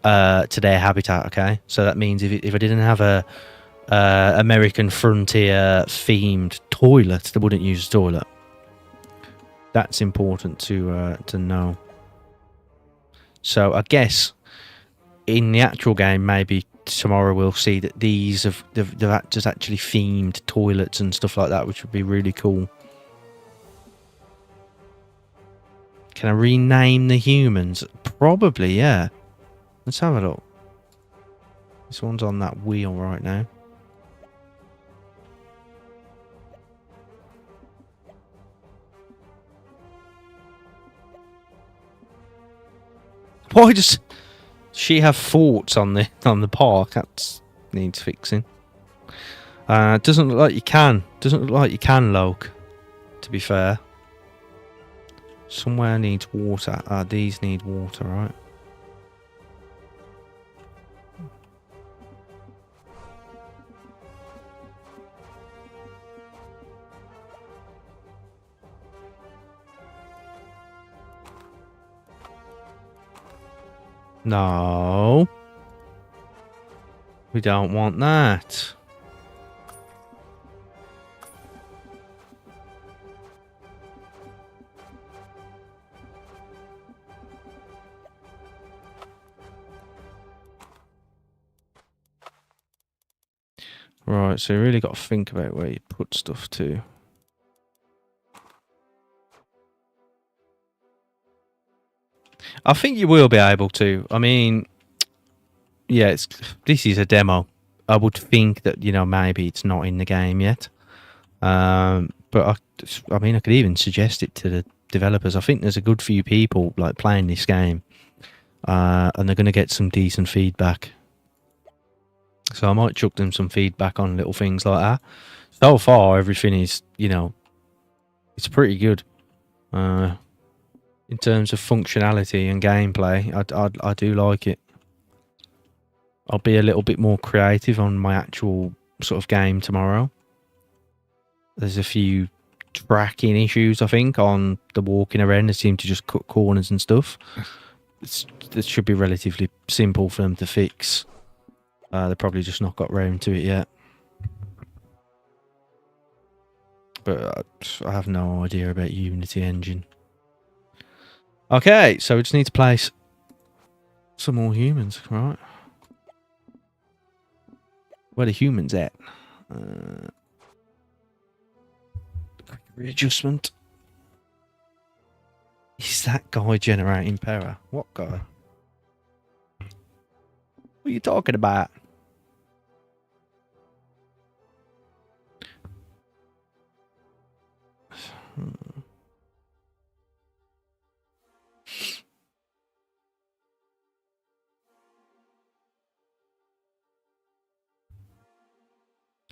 to their habitat. Okay, so that means if I didn't have a American frontier themed toilet, they wouldn't use a toilet. That's important to know. So I guess in the actual game, maybe tomorrow we'll see that these have just actually themed toilets and stuff like that, which would be really cool. Can I rename the humans? Probably, yeah. Let's have a look. This one's on that wheel right now. Why does she have thoughts on the park? That needs fixing. Doesn't look like you can. Doesn't look like you can, Loke. To be fair. Somewhere needs water. These need water, right? No. We don't want that. Right, so you really got to think about where you put stuff to. I think you will be able to. I mean, yeah, this is a demo. I would think that, you know, maybe it's not in the game yet. But I mean, I could even suggest it to the developers. I think there's a good few people like playing this game, and they're going to get some decent feedback. So I might chuck them some feedback on little things like that. So far, everything is, you know, it's pretty good. In terms of functionality and gameplay, I do like it. I'll be a little bit more creative on my actual sort of game tomorrow. There's a few tracking issues, I think, on the walking around. They seem to just cut corners and stuff. It should be relatively simple for them to fix. They've probably just not got round to it yet. But I have no idea about Unity Engine. Okay, so we just need to place some more humans, right? Where the humans at? Quick readjustment. Is that guy generating power? What guy? What are you talking about?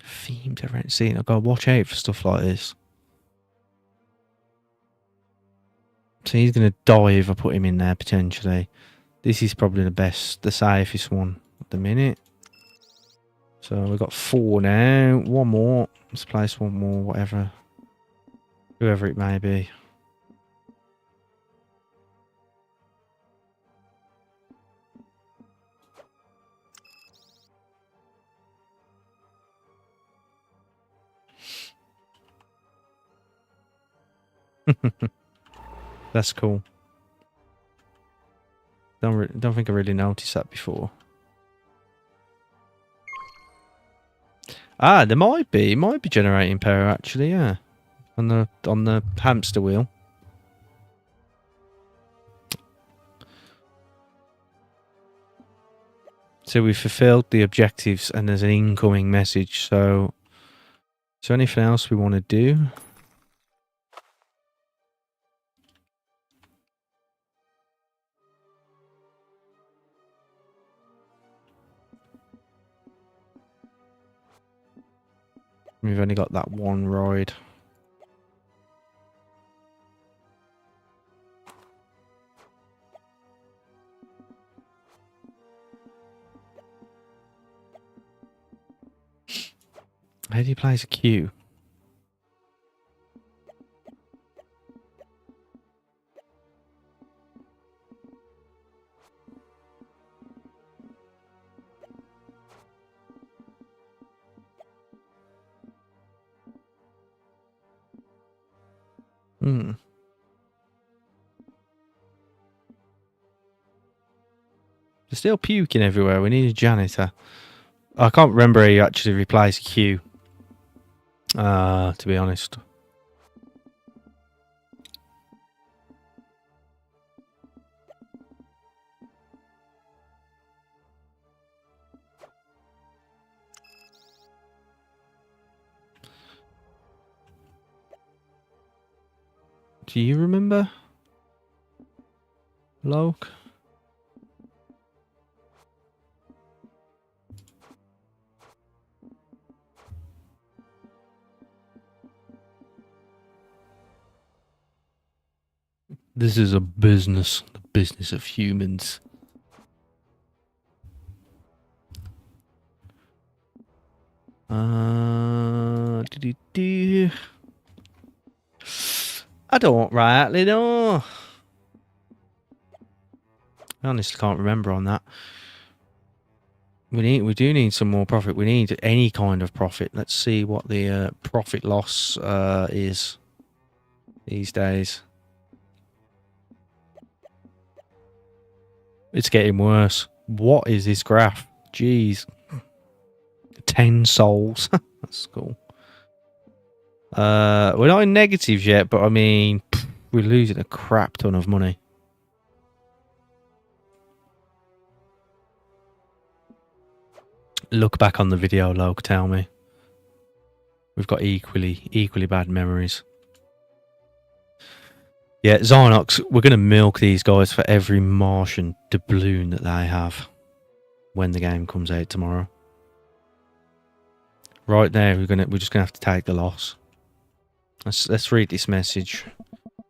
Themed around scene. I've got to watch out for stuff like this. So he's going to die if I put him in there, potentially. This is probably the safest one at the minute. So we've got 4 now. One more. Let's place one more, whatever. Whoever it may be. That's cool. Don't think I really noticed that before. Ah, there might be. It might be generating power actually. Yeah, on the hamster wheel. So we fulfilled the objectives, and there's an incoming message. So, is there anything else we want to do? We've only got that one ride. How do you place a queue? Hmm. They're still puking everywhere. We need a janitor. I can't remember how you actually replace a queue. To be honest. Do you remember? Loke? This is a business. The business of humans. I don't rightly know. I honestly can't remember on that. We do need some more profit. We need any kind of profit. Let's see what the profit loss is these days. It's getting worse. What is this graph? Jeez. 10 souls. That's cool. We're not in negatives yet, but I mean, we're losing a crap ton of money. Look back on the video, Loke, tell me. We've got equally bad memories. Yeah, Zarnox, we're going to milk these guys for every Martian doubloon that they have when the game comes out tomorrow. Right there, we're just gonna have to take the loss. Let's read this message.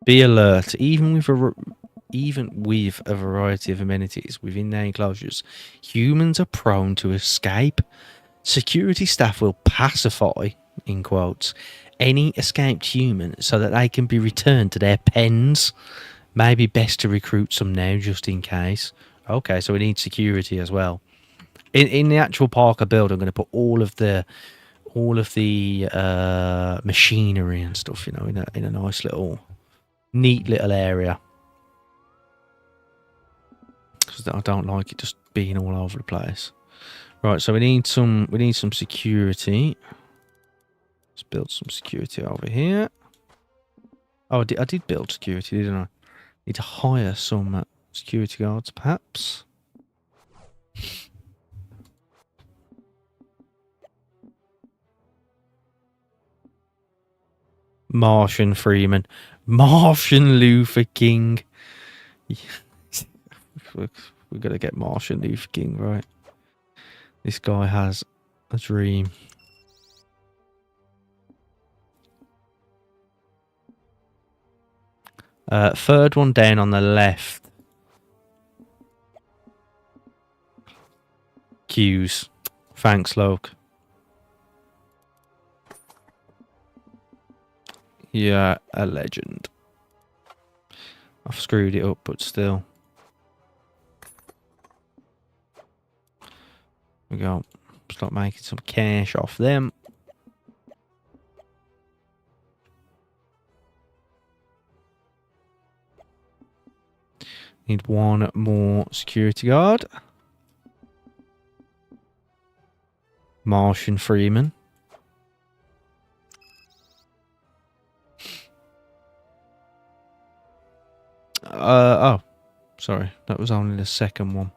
Be alert, even with a variety of amenities within their enclosures, humans are prone to escape. Security staff will pacify, in quotes, any escaped human so that they can be returned to their pens. Maybe best to recruit some now just in case. Okay, so we need security as well. In the actual Parker build, I'm going to put all of the machinery and stuff, you know, in a nice little, neat little area. Because I don't like it just being all over the place. Right, so we need some security. Let's build some security over here. Oh, I did build security, didn't I? Need to hire some security guards, perhaps. Martian Freeman. Martian Luther King. We're going to get Martian Luther King, right? This guy has a dream. Third one down on the left. Queues. Thanks, Loke. You're a legend. I've screwed it up, but still. We go. Start making some cash off them. Need one more security guard. Martian Freeman. Oh, sorry. That was only the second one.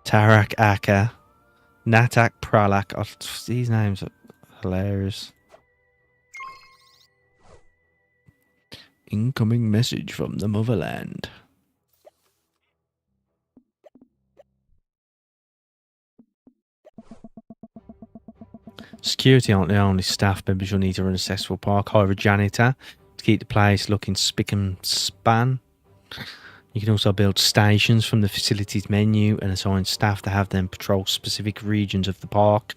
Tarak Aka. Natak Pralak. Oh, these names are hilarious. Incoming message from the motherland. Security aren't the only staff members you'll need to run a successful park. Hire a janitor to keep the place looking spick and span. You can also build stations from the facilities menu and assign staff to have them patrol specific regions of the park.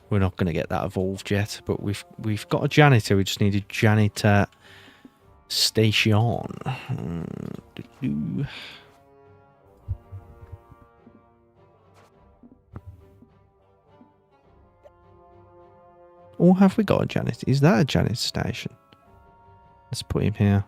We're not going to get that evolved yet, but we've got a janitor. We just need a janitor station. Or have we got a janitor? Is that a janitor station? Let's put him here.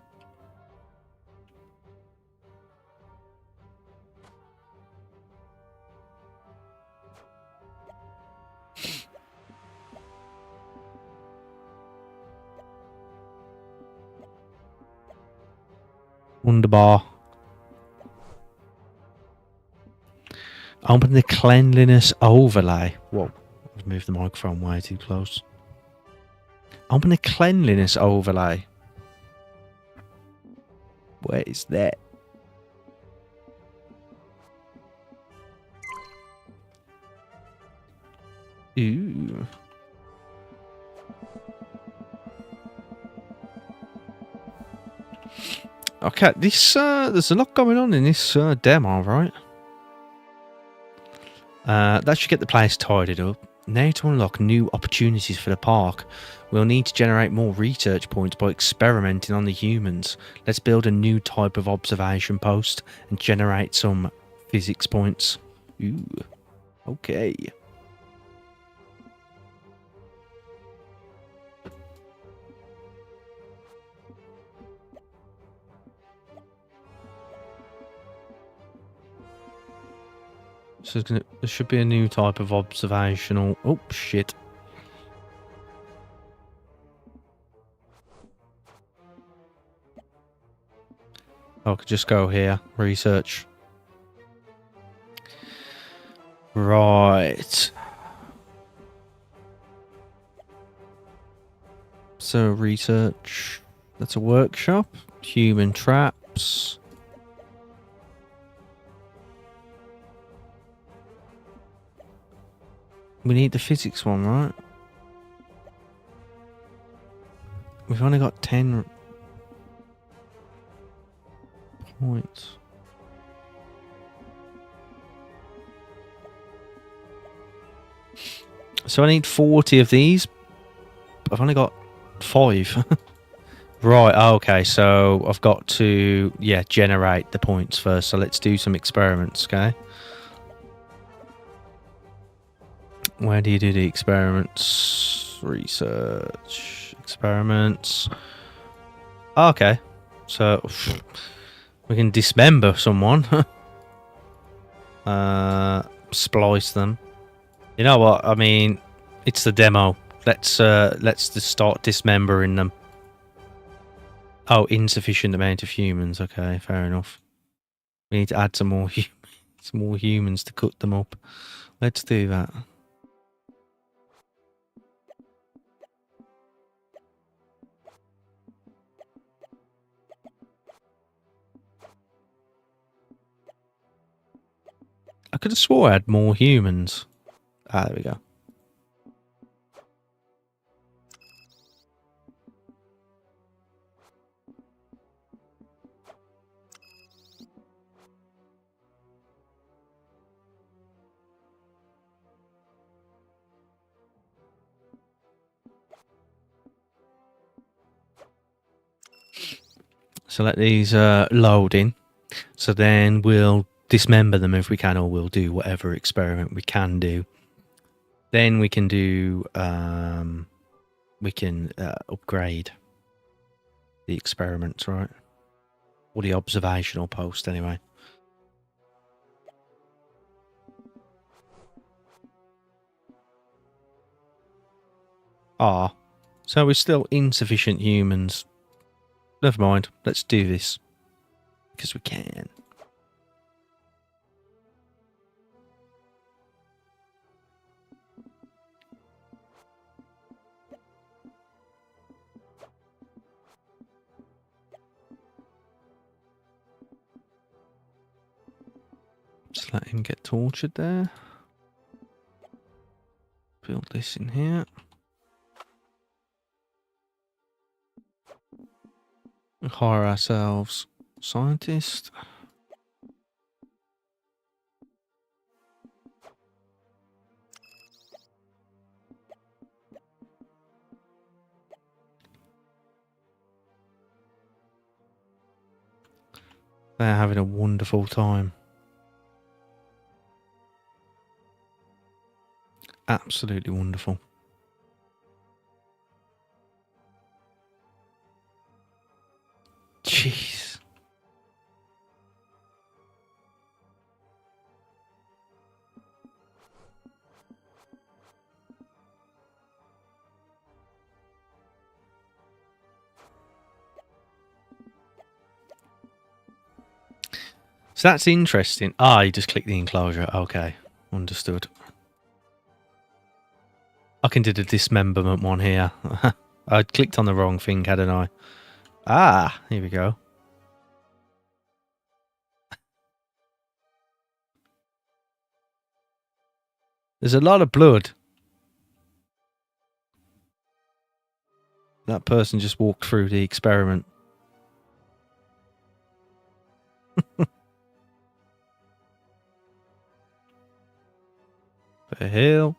Wunderbar. Open the cleanliness overlay. Whoa, I've moved the microphone way too close. Open the cleanliness overlay. Where is that? Ooh. Okay, this there's a lot going on in this demo, right? That should get the place tidied up. Now to unlock new opportunities for the park, we'll need to generate more research points by experimenting on the humans. Let's build a new type of observation post and generate some physics points. Ooh, okay. So there should be a new type of observational... Oh, shit. I could just go here. Research. Right. So, research. That's a workshop. Human traps. We need the physics one, right? We've only got 10 points. So I need 40 of these. I've only got 5. Right, okay, so I've got to, generate the points first. So let's do some experiments, okay? Where do you do the experiments? Research. Experiments. Okay. So we can dismember someone. Splice them. You know what? I mean, it's the demo. Let's just start dismembering them. Oh, insufficient amount of humans. Okay, fair enough. We need to add some more humans to cut them up. Let's do that. I could have swore I had more humans. Ah, there we go. So let these load in. So then we'll dismember them if we can, or we'll do whatever experiment we can do. Then we can do upgrade the experiments, right? Or the observational post, anyway. Ah, so we're still insufficient humans. Never mind. Let's do this because we can. Just let him get tortured there. Build this in here. Hire ourselves scientist. They're having a wonderful time. Absolutely wonderful. Jeez. So that's interesting. Ah, you just click the enclosure. Okay, understood. I can do the dismemberment one here. I clicked on the wrong thing, hadn't I? Ah, here we go. There's a lot of blood. That person just walked through the experiment. The hell?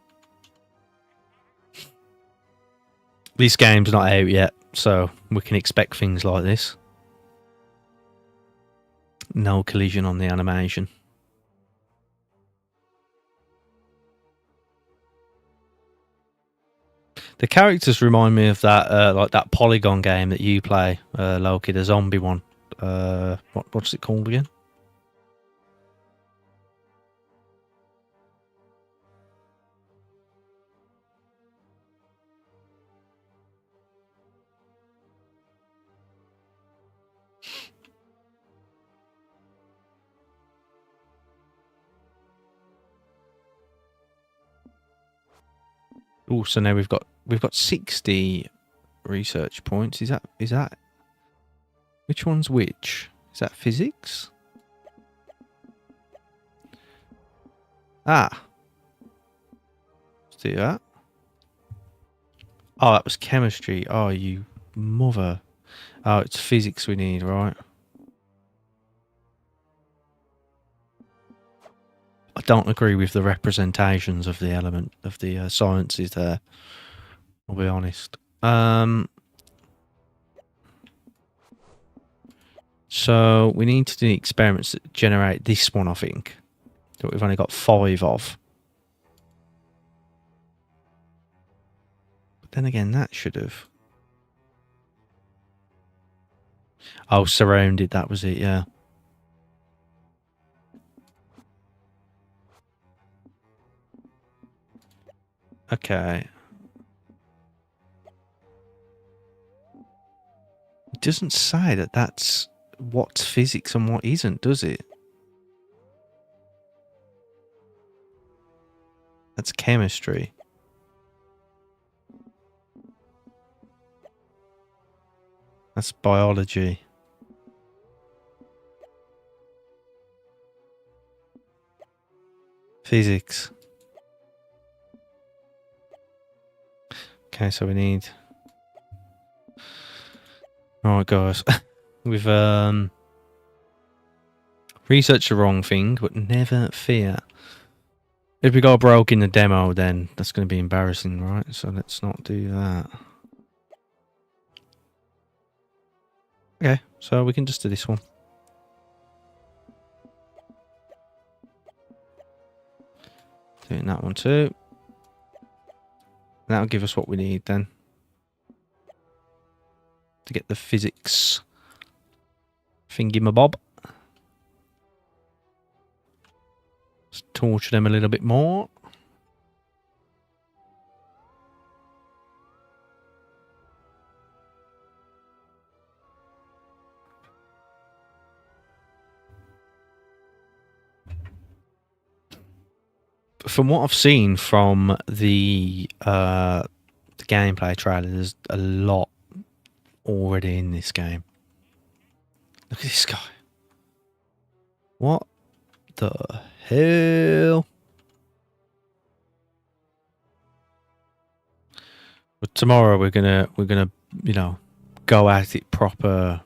This game's not out yet, so we can expect things like this. No collision on the animation. The characters remind me of that, like that Polygon game that you play, Loki, the zombie one. What's it called again? Oh, so now we've got 60 research points. Is that which one's which? Is that physics? Ah. Let's do that. Oh, that was chemistry. Oh, you mother. Oh, it's physics we need, right? I don't agree with the representations of the element of the sciences there. I'll be honest. So we need to do experiments that generate this one, I think. That we've only got 5 of. But then again, that should have. Oh, surrounded. That was it. Yeah. Okay. It doesn't say that that's what's physics and what isn't, does it? That's chemistry. That's biology. Physics. Okay, so we need... Alright, guys. We've researched the wrong thing, but never fear. If we go broke in the demo, then that's going to be embarrassing, right? So let's not do that. Okay, so we can just do this one. Doing that one too. That'll give us what we need then. To get the physics thingy-mabob. Let's torture them a little bit more. From what I've seen from the gameplay trailer, there's a lot already in this game. Look at this guy. What the hell? But tomorrow we're gonna you know go at it proper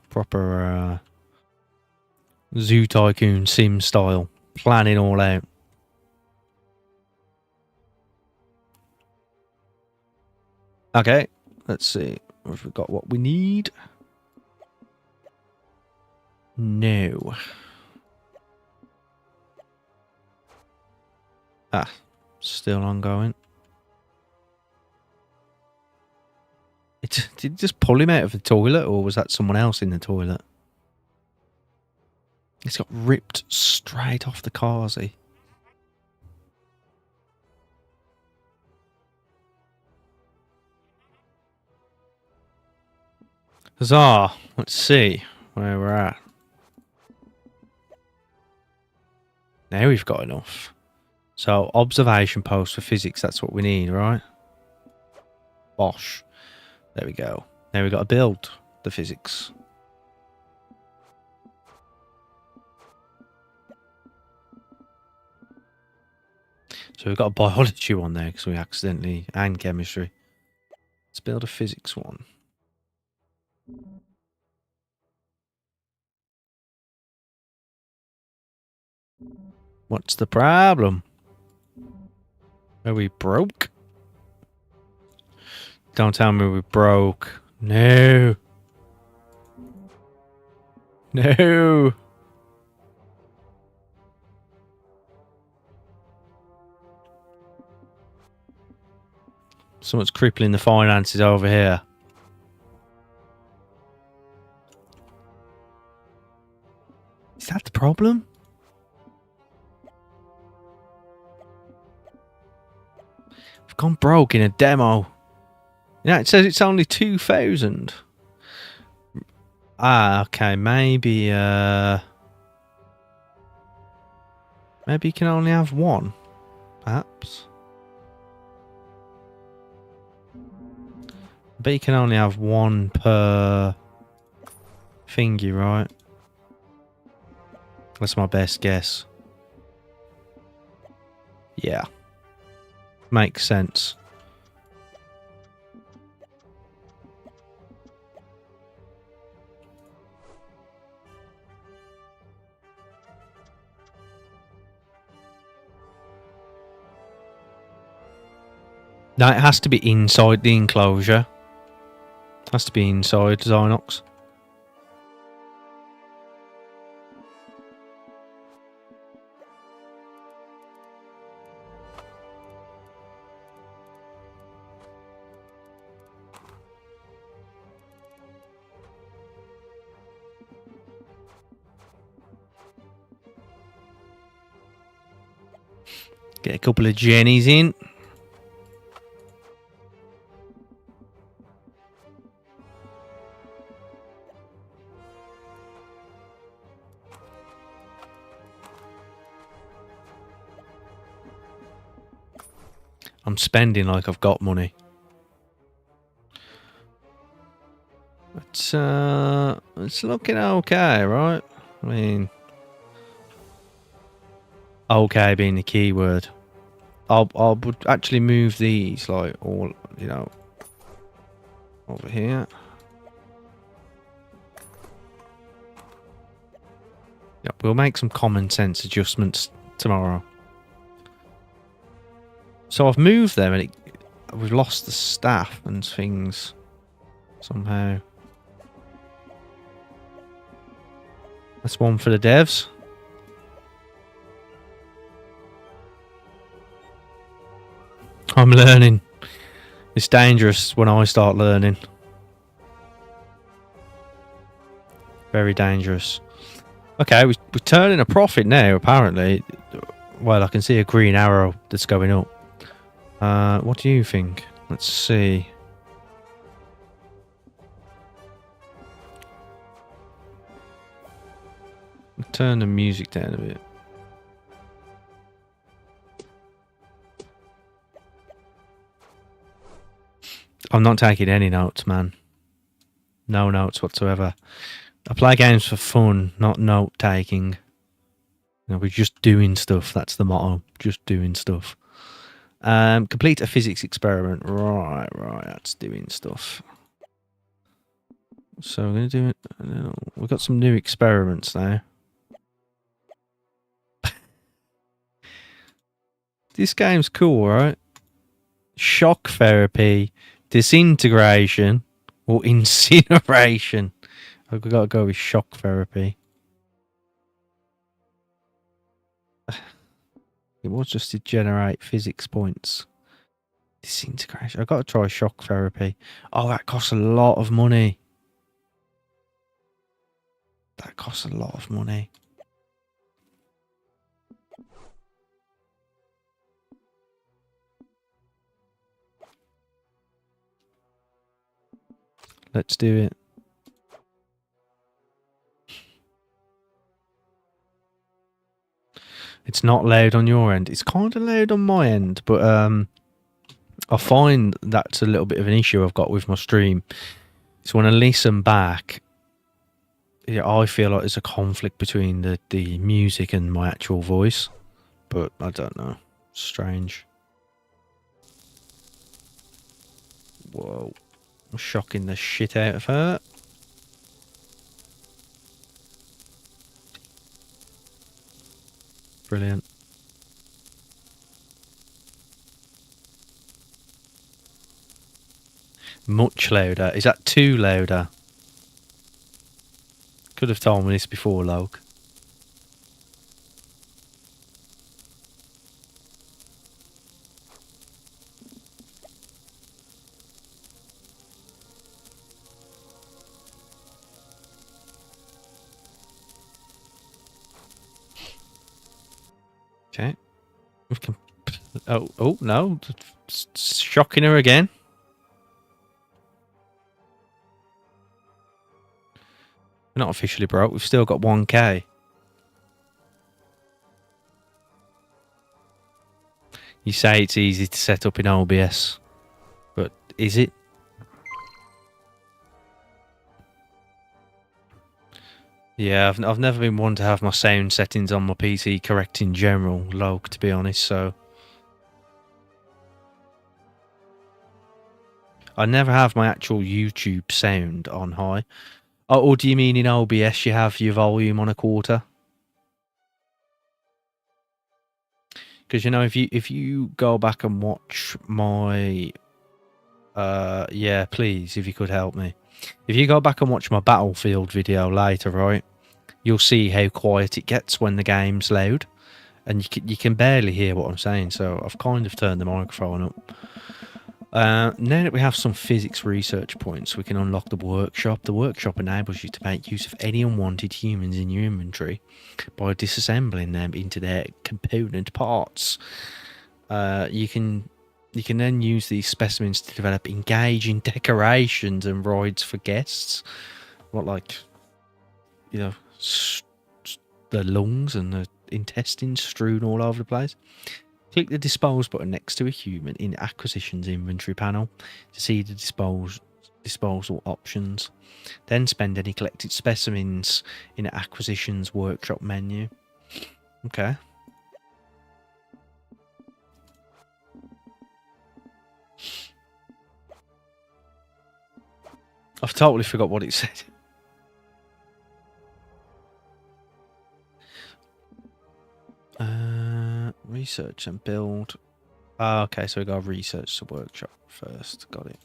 Zoo Tycoon sim style, planning all out. Okay, let's see. Have we got what we need? No. Ah, still ongoing. Did it just pull him out of the toilet, or was that someone else in the toilet? It's got ripped straight off the carsey. Huzzah! Let's see where we're at. Now we've got enough. So, observation post for physics, that's what we need, right? Bosh. There we go. Now we've got to build the physics. So we've got a biology one there because we accidentally, and chemistry. Let's build a physics one. What's the problem? Are we broke? Don't tell me we're broke. No. No. Someone's crippling the finances over here. Is that the problem? I've gone broke in a demo. Yeah, it says it's only 2,000. Ah, okay, maybe maybe you can only have one, perhaps. I bet you can only have one per thingy, right? That's my best guess. Yeah. Makes sense. No, it has to be inside the enclosure. It has to be inside Zynox. Get a couple of jennies in. I'm spending like I've got money. It's looking okay, right? I mean, okay being the key word. I would actually move these like all, you know, over here. Yep, we'll make some common sense adjustments tomorrow. So I've moved them and we've lost the staff and things somehow. That's one for the devs. I'm learning. It's dangerous when I start learning. Very dangerous. Okay, we're turning a profit now, apparently. Well, I can see a green arrow that's going up. What do you think? Let's see. Turn the music down a bit. I'm not taking any notes, man. No notes whatsoever. I play games for fun, not note taking. You know, we're just doing stuff. That's the motto. Just doing stuff. Complete a physics experiment. Right. That's doing stuff. So we're going to do it. We've got some new experiments now. This game's cool, right? Shock therapy, disintegration, or incineration. I've got to go with shock therapy. It was just to generate physics points. Disintegration. I've got to try shock therapy. Oh, that costs a lot of money. That costs a lot of money. Let's do it. It's not loud on your end. It's kind of loud on my end, but I find that's a little bit of an issue I've got with my stream. It's when I listen back, yeah, I feel like there's a conflict between the music and my actual voice, but I don't know. Strange. Whoa. I'm shocking the shit out of her. Brilliant. Much louder. Is that too louder? Could have told me this before, Loke. Okay. We can. Oh no! Shocking her again. We're not officially broke. We've still got 1k. You say it's easy to set up in OBS, but is it? Yeah, I've never been one to have my sound settings on my PC correct in general, Loke, to be honest, so I never have my actual YouTube sound on high. Oh, or do you mean in OBS you have your volume on a quarter? Because, you know, if you go back and watch my... yeah, please, if you could help me. If you go back and watch my Battlefield video later, right, you'll see how quiet it gets when the game's loud. And you can barely hear what I'm saying, so I've kind of turned the microphone up. Now that we have some physics research points, we can unlock the workshop. The workshop enables you to make use of any unwanted humans in your inventory by disassembling them into their component parts. You can then use these specimens to develop engaging decorations and rides for guests. What, like, you know, the lungs and the intestines strewn all over the place. Click the Dispose button next to a human in Acquisitions inventory panel to see the disposal options. Then spend any collected specimens in Acquisitions workshop menu. Okay. I've totally forgot what it said. Research and build. Okay, so we got to research the workshop first. Got it.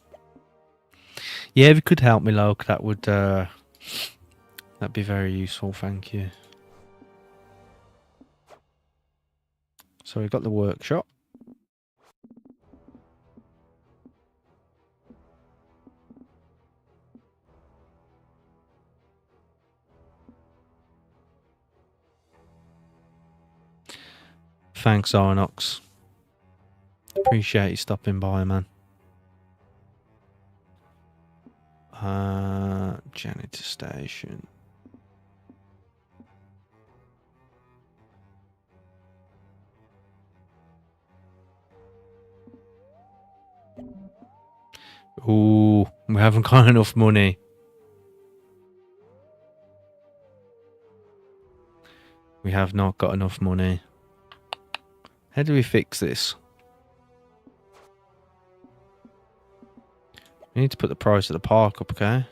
Yeah, if you could help me, Loke, that would That'd be very useful, thank you. So we've got the workshop. Thanks, Arnox. Appreciate you stopping by, man. Janitor station. Ooh, we haven't got enough money. We have not got enough money. How do we fix this? We need to put the price of the park up, okay?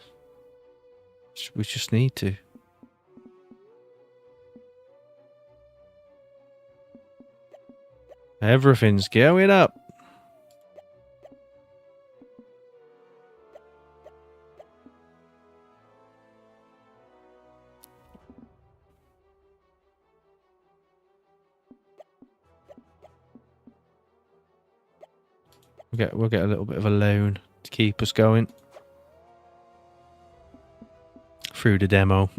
We just need to. Everything's going up. We'll get a little bit of a loan to keep us going through the demo.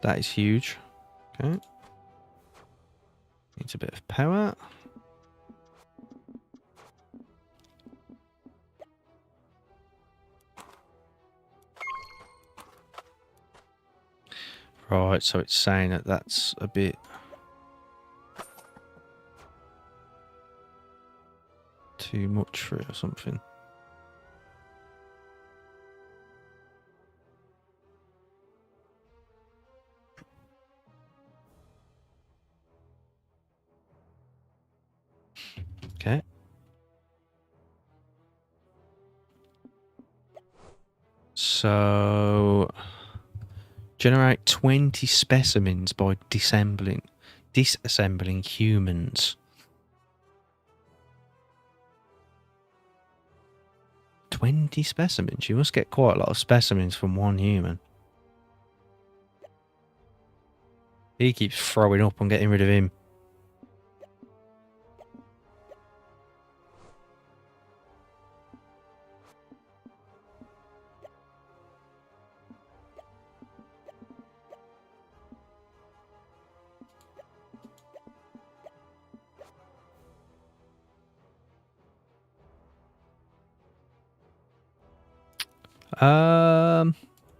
That is huge. Okay. Needs a bit of power. Right, so it's saying that that's a bit too much for it or something. Okay. So generate 20 specimens by disassembling humans. 20 specimens? You must get quite a lot of specimens from one human. He keeps throwing up on getting rid of him.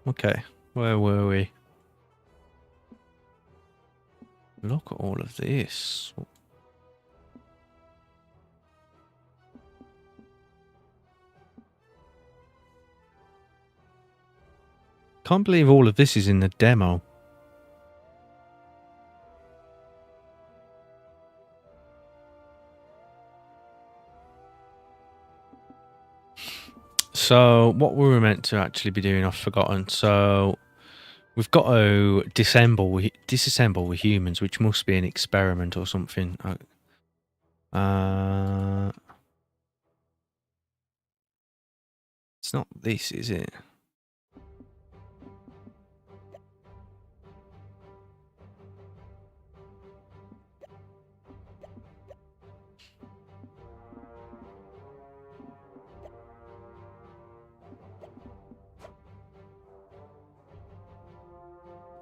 Okay. Where were we? Look at all of this. Can't believe all of this is in the demo. So what we were meant to actually be doing, I've forgotten. So we've got to disassemble with humans, which must be an experiment or something. It's not this, is it?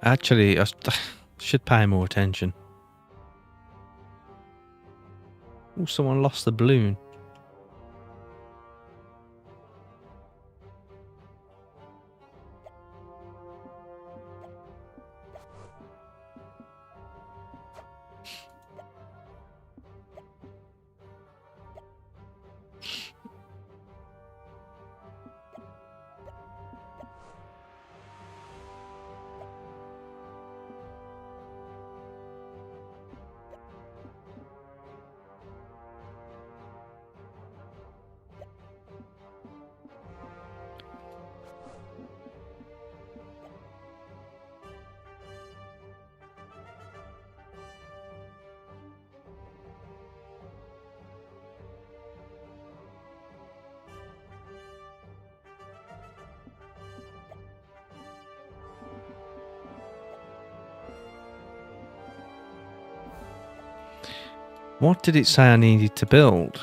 Actually, I should pay more attention. Oh, someone lost the balloon. What did it say I needed to build?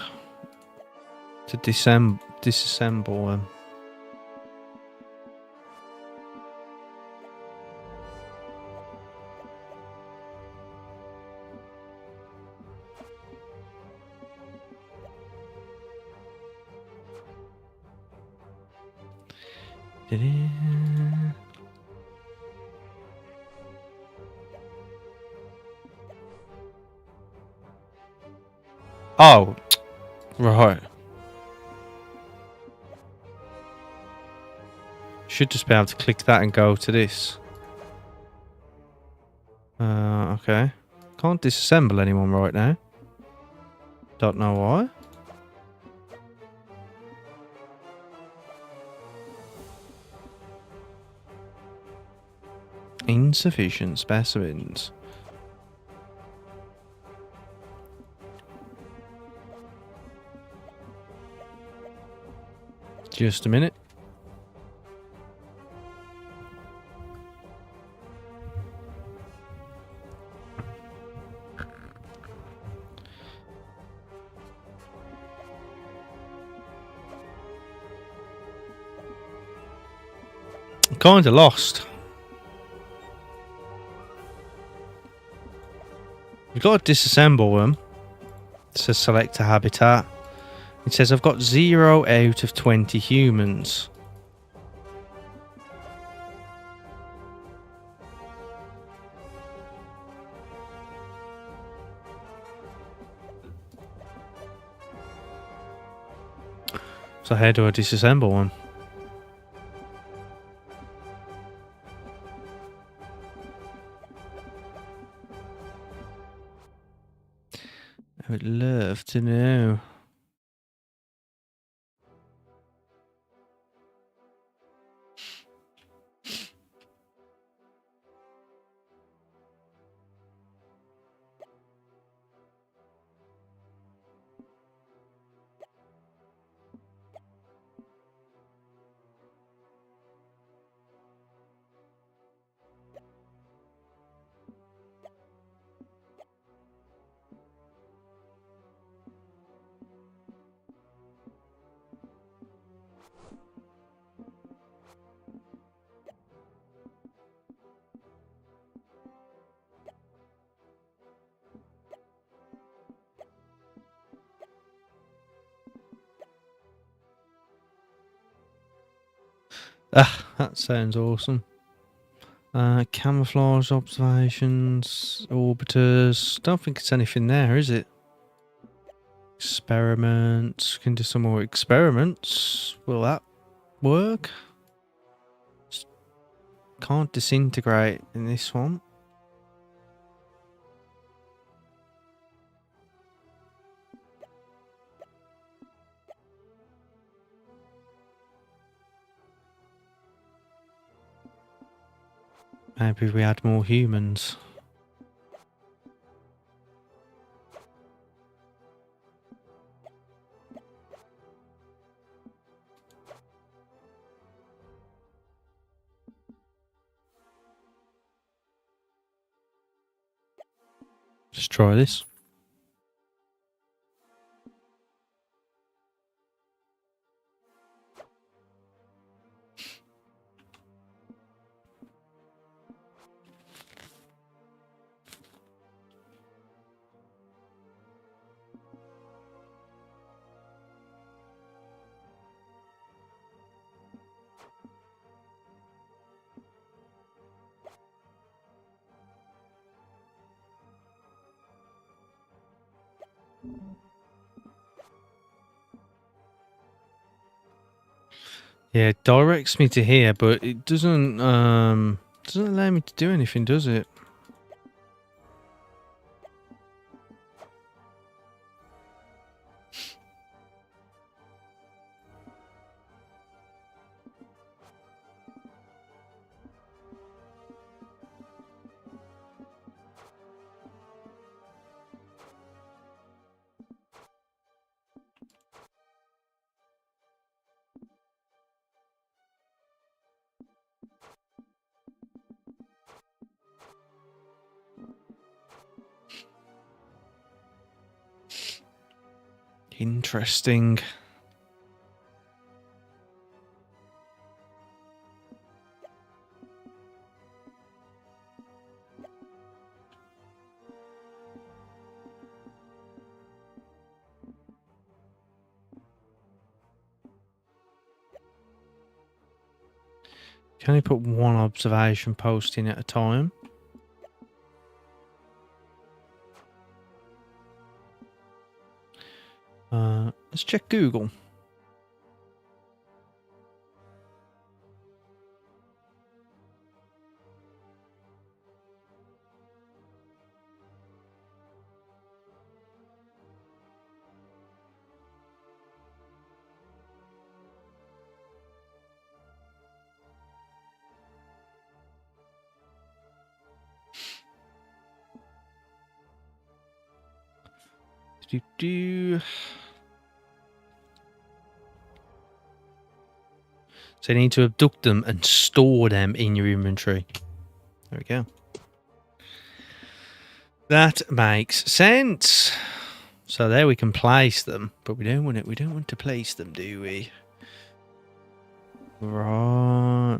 To disassemble them. Oh, right. Should just be able to click that and go to this. Okay. Can't disassemble anyone right now. Don't know why. Insufficient specimens. Just a minute. I'm kind of lost. You've got to disassemble them. It says select a habitat. It says I've got 0 out of 20 humans. So how do I disassemble one? I would love to know. Ah, that sounds awesome. Camouflage observations, orbiters. Don't think it's anything there, is it? Experiments. Can do some more experiments. Will that work? Just can't disintegrate in this one. Maybe we had more humans. Let's try this. Yeah, it directs me to here, but it doesn't allow me to do anything, does it? Interesting. Can only put one observation post in at a time. Let's check Google. So you need to abduct them and store them in your inventory. There we go. That makes sense. So there we can place them, but we don't want it. We don't want to place them, do we? Right.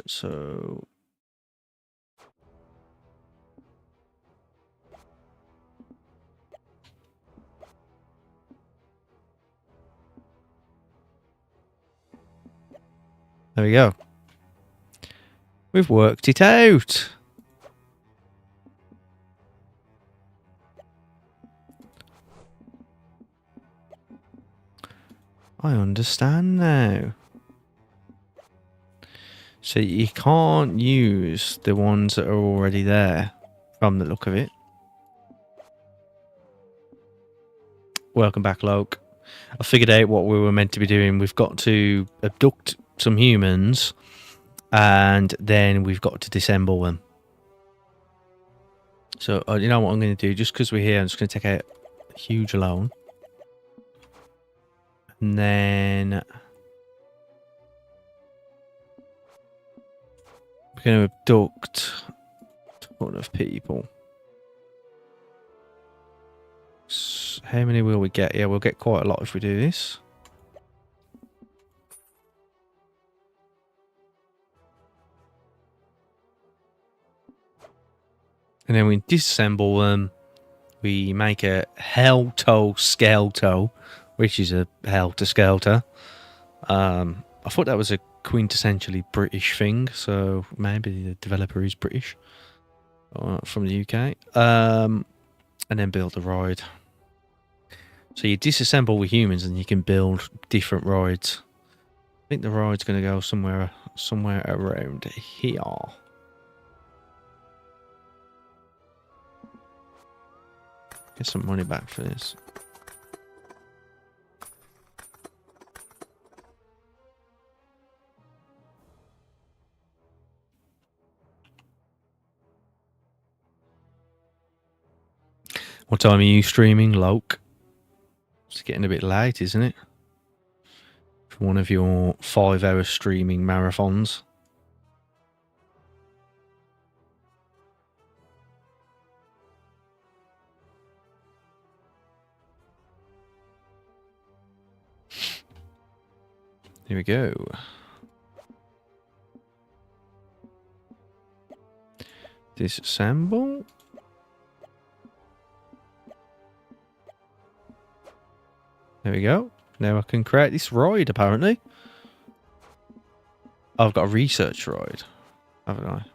So there we go. We've worked it out. I understand now. So you can't use the ones that are already there from the look of it. Welcome back, Loke. I figured out what we were meant to be doing. We've got to abduct some humans and then we've got to disassemble them. So, you know what I'm going to do? Just because we're here, I'm just going to take out a huge loan. And then we're going to abduct a ton of people. So how many will we get? Yeah, we'll get quite a lot if we do this. And then we disassemble them. We make a Helter-Skelter, which is a helter-skelter. I thought that was a quintessentially British thing, so maybe the developer is British from the UK. And then build the ride. So you disassemble with humans, and you can build different rides. I think the ride's going to go somewhere around here. Get some money back for this. What time are you streaming, Loke? It's getting a bit late, isn't it? For one of your 5-hour streaming marathons. Here we go. Disassemble. There we go. Now I can create this ride, apparently. I've got a research ride, haven't I?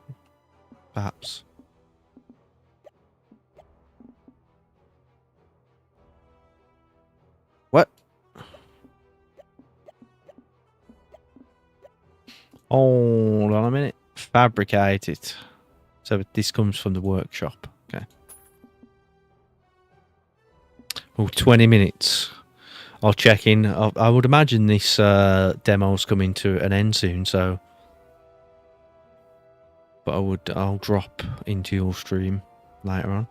Perhaps. What? Hold on a minute. Fabricate it. So this comes from the workshop. Okay. Oh, 20 minutes. I'll check in. I would imagine this demo's coming to an end soon, so... But I'll drop into your stream later on.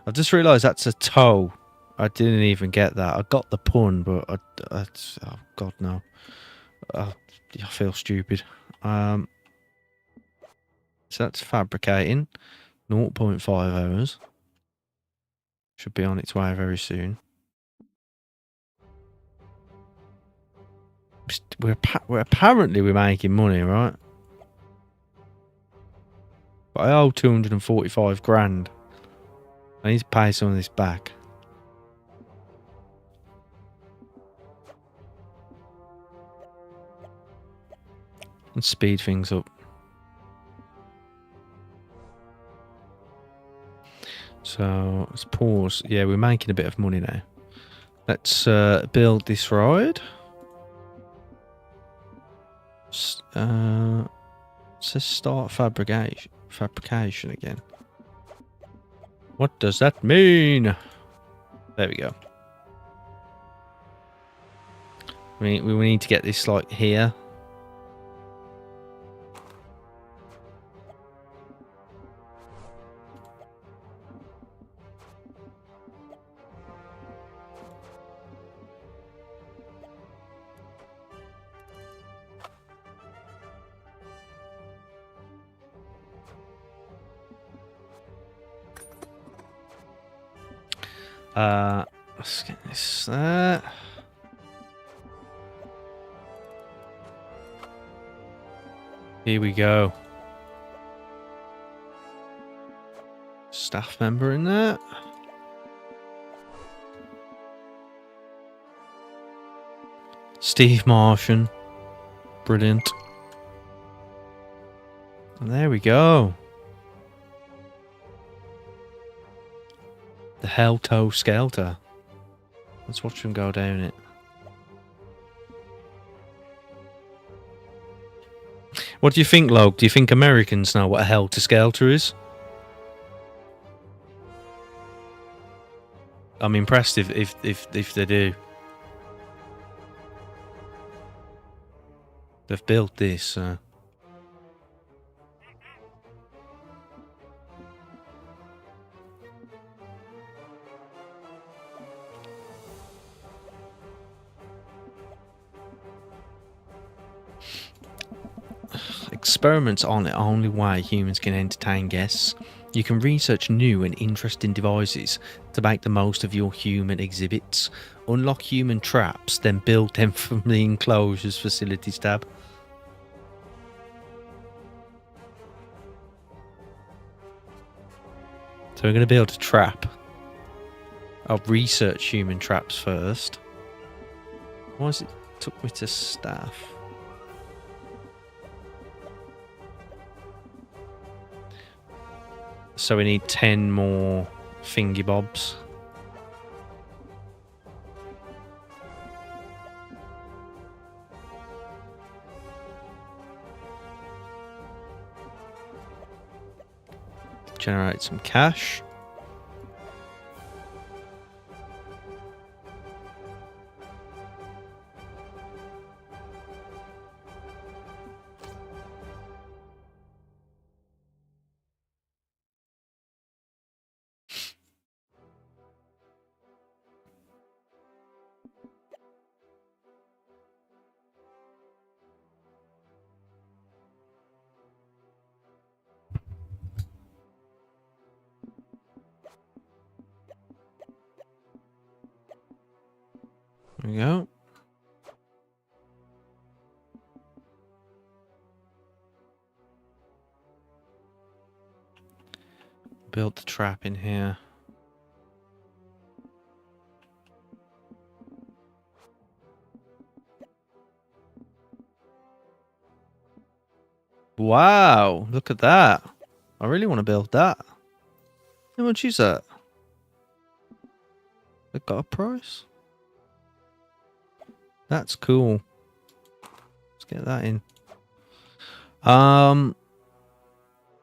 I've just realised that's a toe. I didn't even get that. I got the pun, but oh God, no. I feel stupid. So that's fabricating. 0.5 hours. Should be on its way very soon. we're apparently we're making money, right? But I owe 245 grand. I need to pay some of this back. And speed things up. So let's pause. Yeah, we're making a bit of money now. Let's build this ride. It says start fabrication again. What does that mean? There we go. We need to get this like here. Let's get this there. Here we go. Staff member in there. Steve Martian. Brilliant. And there we go. The Helltoe Skelter. Let's watch them go down it. What do you think, Log? Do you think Americans know what a Helltoe Skelter is? I'm impressed if they do. They've built this. Experiments aren't the only way humans can entertain guests. You can research new and interesting devices to make the most of your human exhibits. Unlock human traps, then build them from the enclosures facilities tab. So we're going to build a trap. I'll research human traps first. Why has it took me to staff? So we need 10 more thingy bobs. Generate some cash. There we go. Build the trap in here. Wow, look at that. I really want to build that. How much is that? It got a price? That's cool. Let's get that in.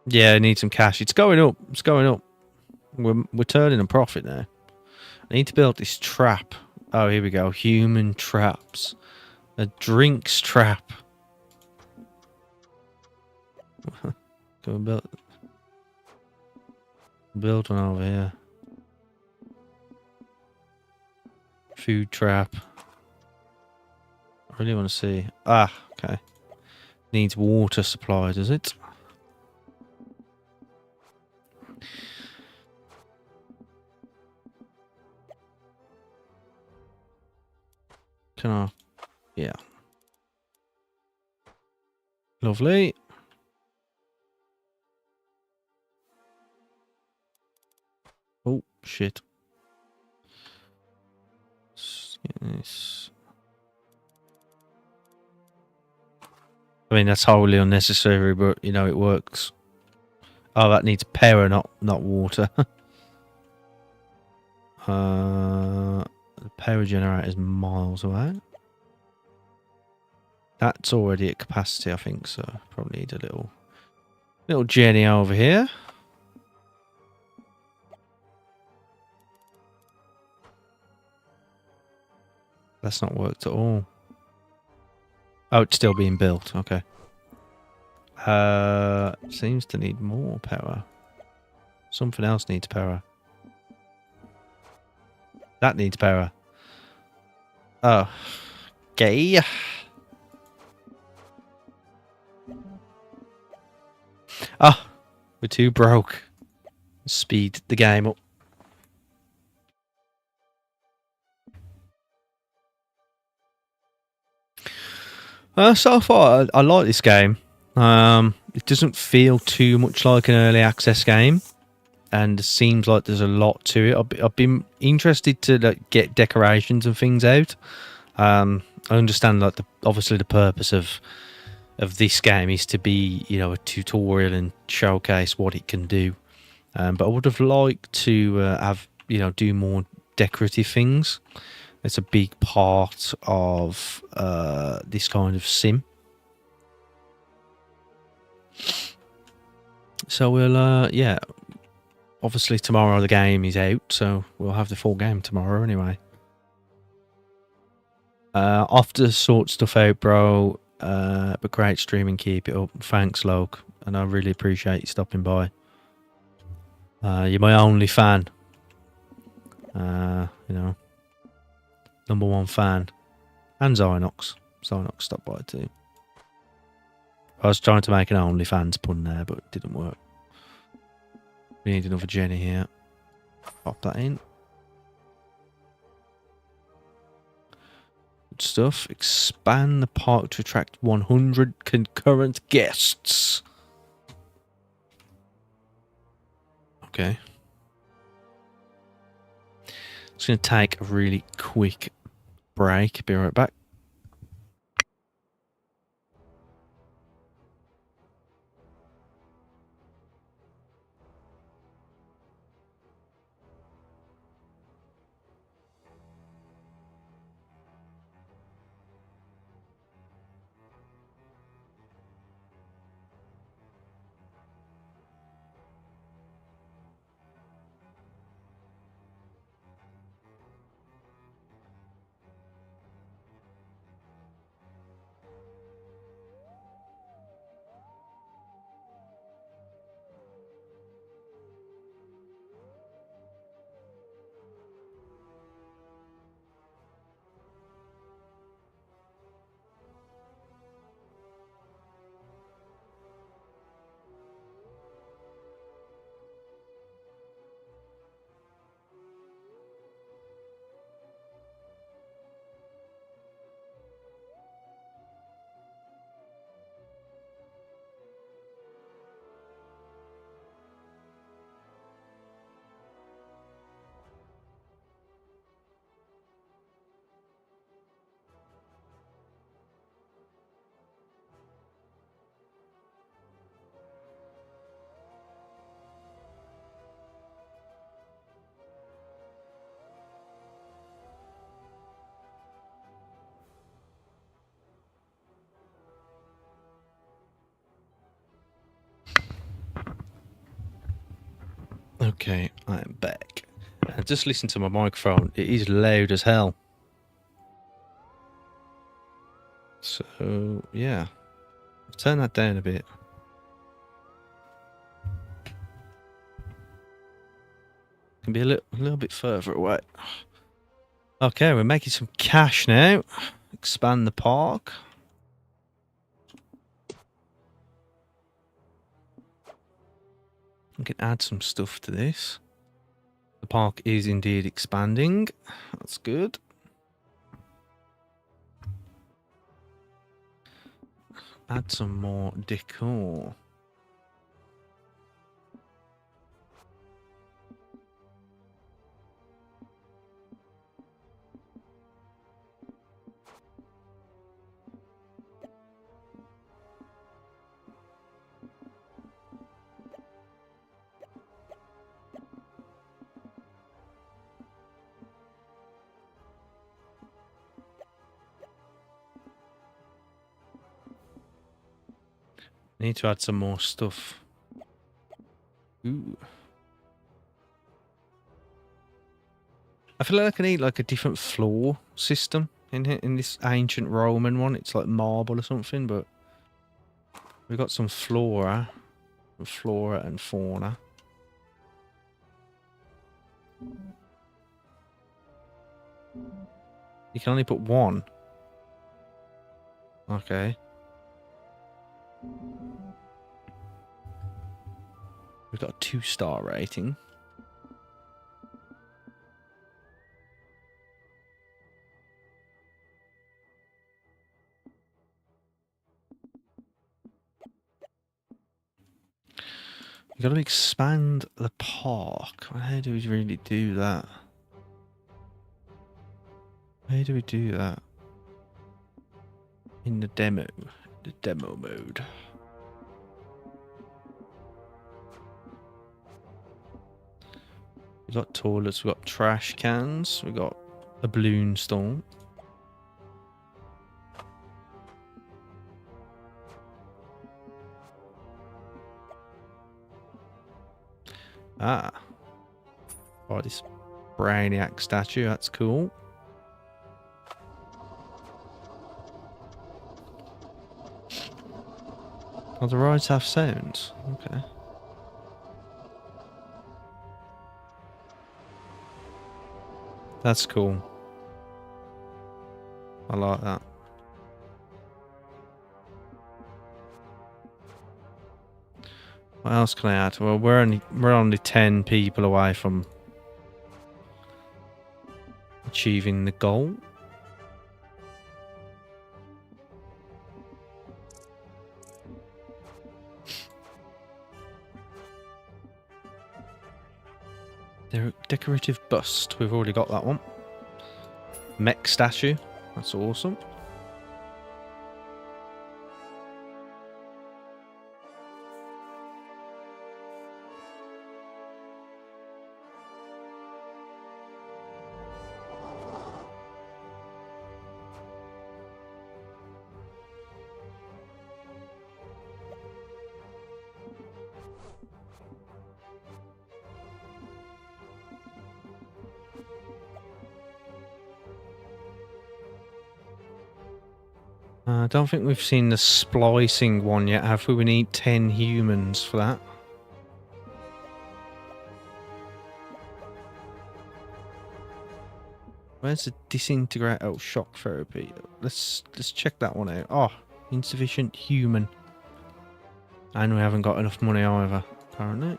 Yeah, I need some cash. It's going up. It's going up. We're turning a profit now. I need to build this trap. Oh, here we go. Human traps. A drinks trap. Go and build one over here. Food trap. I really want to see. Ah, okay. Needs water supply, does it? Can I? Yeah. Lovely. Oh, shit. Yes. I mean, that's wholly unnecessary, but, you know, it works. Oh, that needs power, not water. The power generator is miles away. That's already at capacity, I think, so probably need a little journey over here. That's not worked at all. Oh, it's still being built. Okay. Seems to need more power. Something else needs power. That needs power. Oh. Okay. Ah, we're too broke. Speed the game up. So far, I like this game. It doesn't feel too much like an early access game, and it seems like there's a lot to it. I've been interested to get decorations and things out. I understand obviously the purpose of this game is to be, you know, a tutorial and showcase what it can do. But I would have liked to have, you know, do more decorative things. It's a big part of this kind of sim. So we'll, yeah, obviously tomorrow the game is out, so we'll have the full game tomorrow anyway. Off to sort stuff out, bro. But great streaming, keep it up. Thanks, Loke, and I really appreciate you stopping by. You're my only fan. You know, #1 fan. And Zynox. Zynox stopped by too. I was trying to make an OnlyFans pun there, but it didn't work. We need another Jenny here. Pop that in. Good stuff. Expand the park to attract 100 concurrent guests. Okay. It's going to take a really quick break. Be right back. Okay, I am back. Just listen to my microphone. It is loud as hell. So, yeah. Turn that down a bit. Can be a little bit further away. Okay, we're making some cash now. Expand the park. We can add some stuff to this. The park is indeed expanding. That's good. Add some more decor. Need to add some more stuff. Ooh. I feel like I need like a different floor system in here, in this ancient Roman one. It's like marble or something, but we've got some flora and fauna. You can only put one. Okay. We've got a 2-star rating. We've got to expand the park. How do we really do that? How do we do that? In the demo mode. We've got toilets, we've got trash cans, we've got a balloon storm. Ah. Oh, this Brainiac statue, that's cool. Oh, the rides have sounds. Okay. That's cool. I like that. What else can I add? Well, we're only 10 people away from achieving the goal. Decorative bust. We've already got that one. Mech statue. That's awesome. I don't think we've seen the splicing one yet, have we? We need 10 humans for that. Where's the disintegrate? Oh, shock therapy. Let's check that one out. Oh, insufficient human. And we haven't got enough money either, apparently.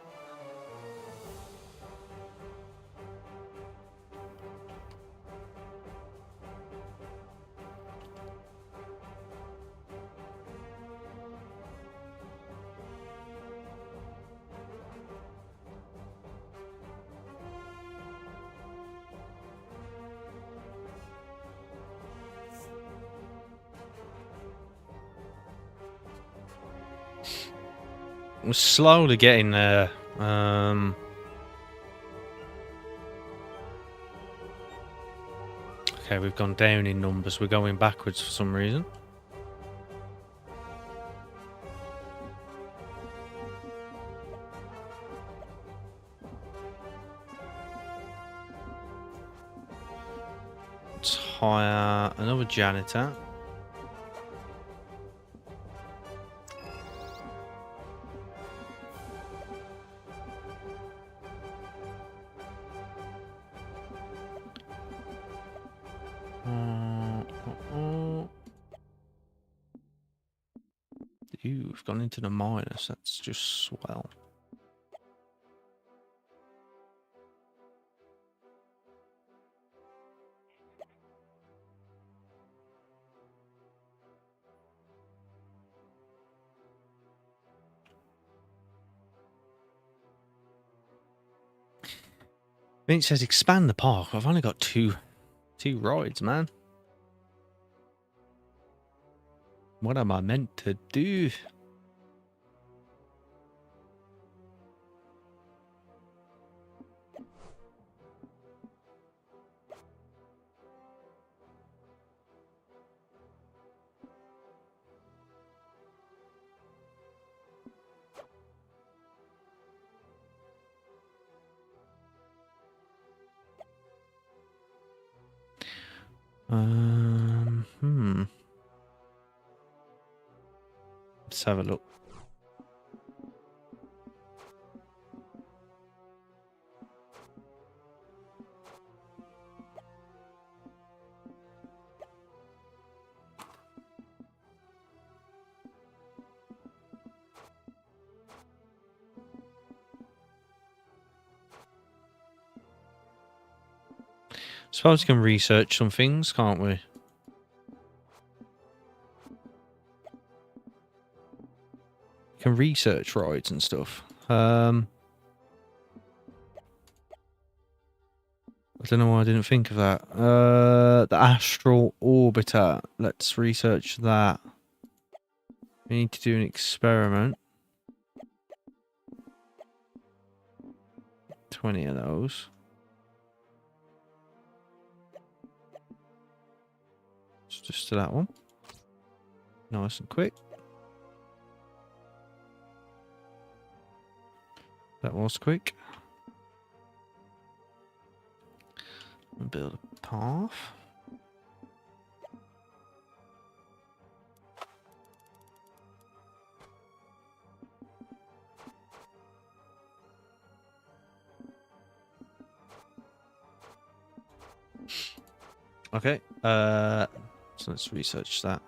We're slowly getting there. Okay, we've gone down in numbers. We're going backwards for some reason. Let's hire another janitor. Ooh, we've gone into the minus. That's just swell. mean, it says expand the park. I've only got two rides, man. What am I meant to do? Let's have a look. Suppose we can research some things, can't we? Can research rides and stuff. I don't know why I didn't think of that. The astral orbiter. Let's research that. We need to do an experiment. 20 of those. Just to that one. Nice and quick. That was quick. And build a path. Okay. So let's research that.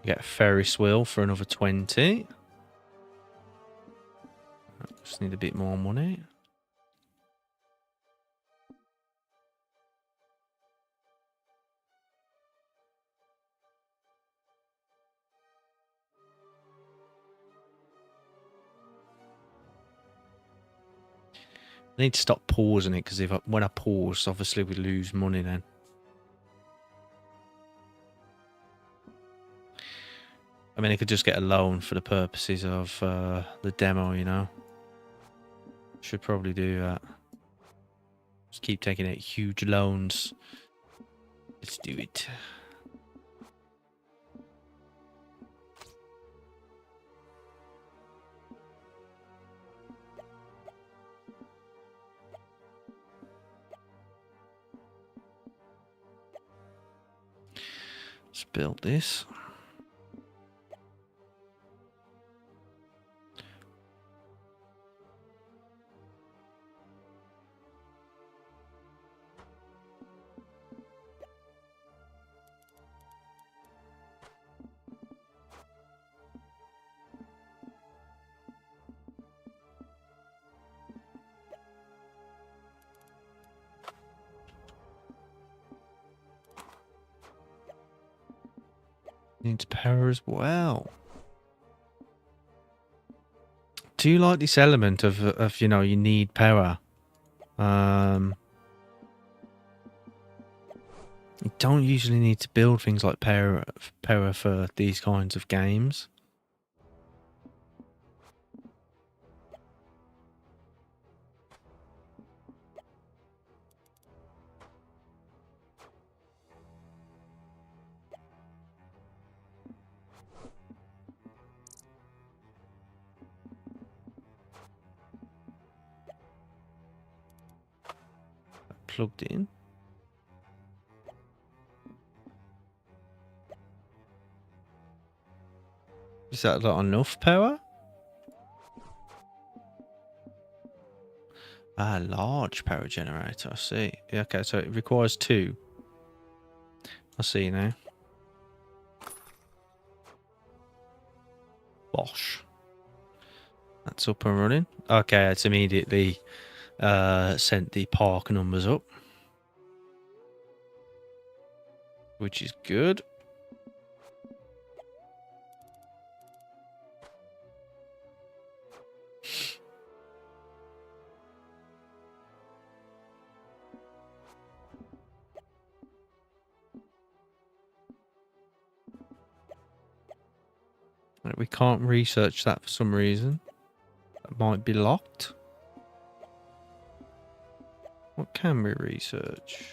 Get a Ferris wheel for another 20. Just need a bit more money. I need to stop pausing it because when I pause, obviously we lose money then. I mean, I could just get a loan for the purposes of the demo, you know. Should probably do that. Just keep taking out huge loans. Let's do it. Let's build this. Needs power as well. Do you like this element of you know, you need power? You don't usually need to build things like power for these kinds of games. Plugged in. Is that not enough power? Ah, large power generator, I see. Yeah, okay, so it requires 2. I see now. Bosh. That's up and running. Okay, it's immediately sent the park numbers up, which is good. We can't research that for some reason. That might be locked. What can we research?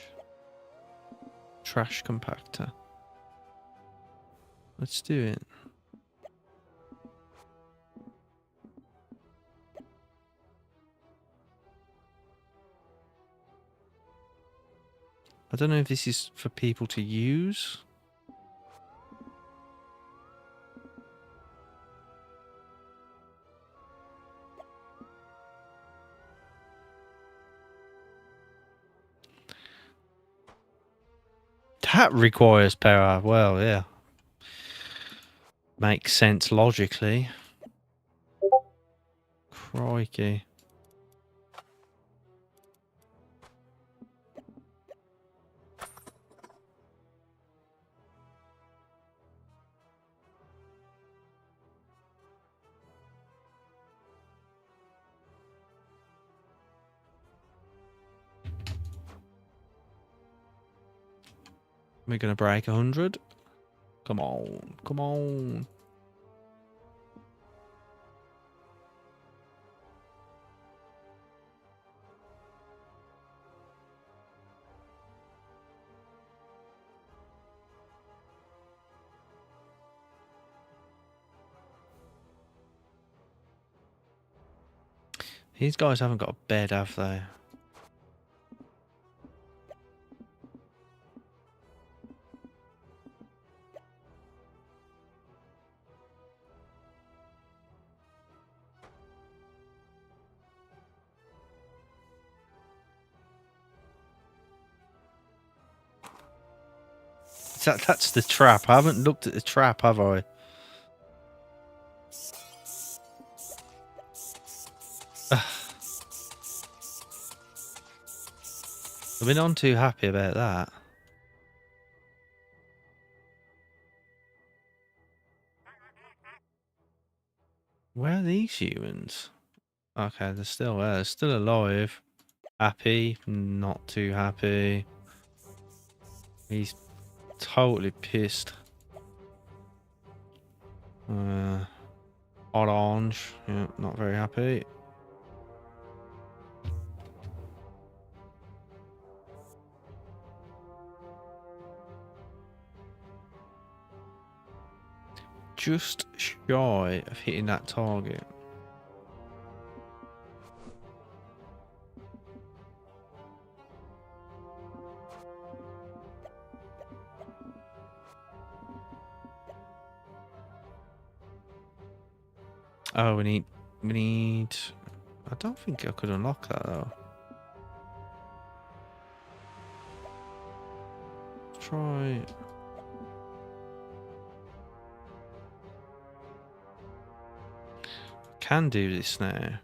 Trash compactor. Let's do it. I don't know if this is for people to use. That requires power. Well, yeah. Makes sense logically. Crikey. We're gonna break 100. Come on, come on. These guys haven't got a bed, have they? That's the trap. I haven't looked at the trap, have I? I've been on too happy about that. Where are these humans? Okay, they're still there. They're still alive. Happy, not too happy. He's totally pissed. Orange, yeah, not very happy. Just shy of hitting that target. Oh, we need. I don't think I could unlock that though. Let's try. Can do this now.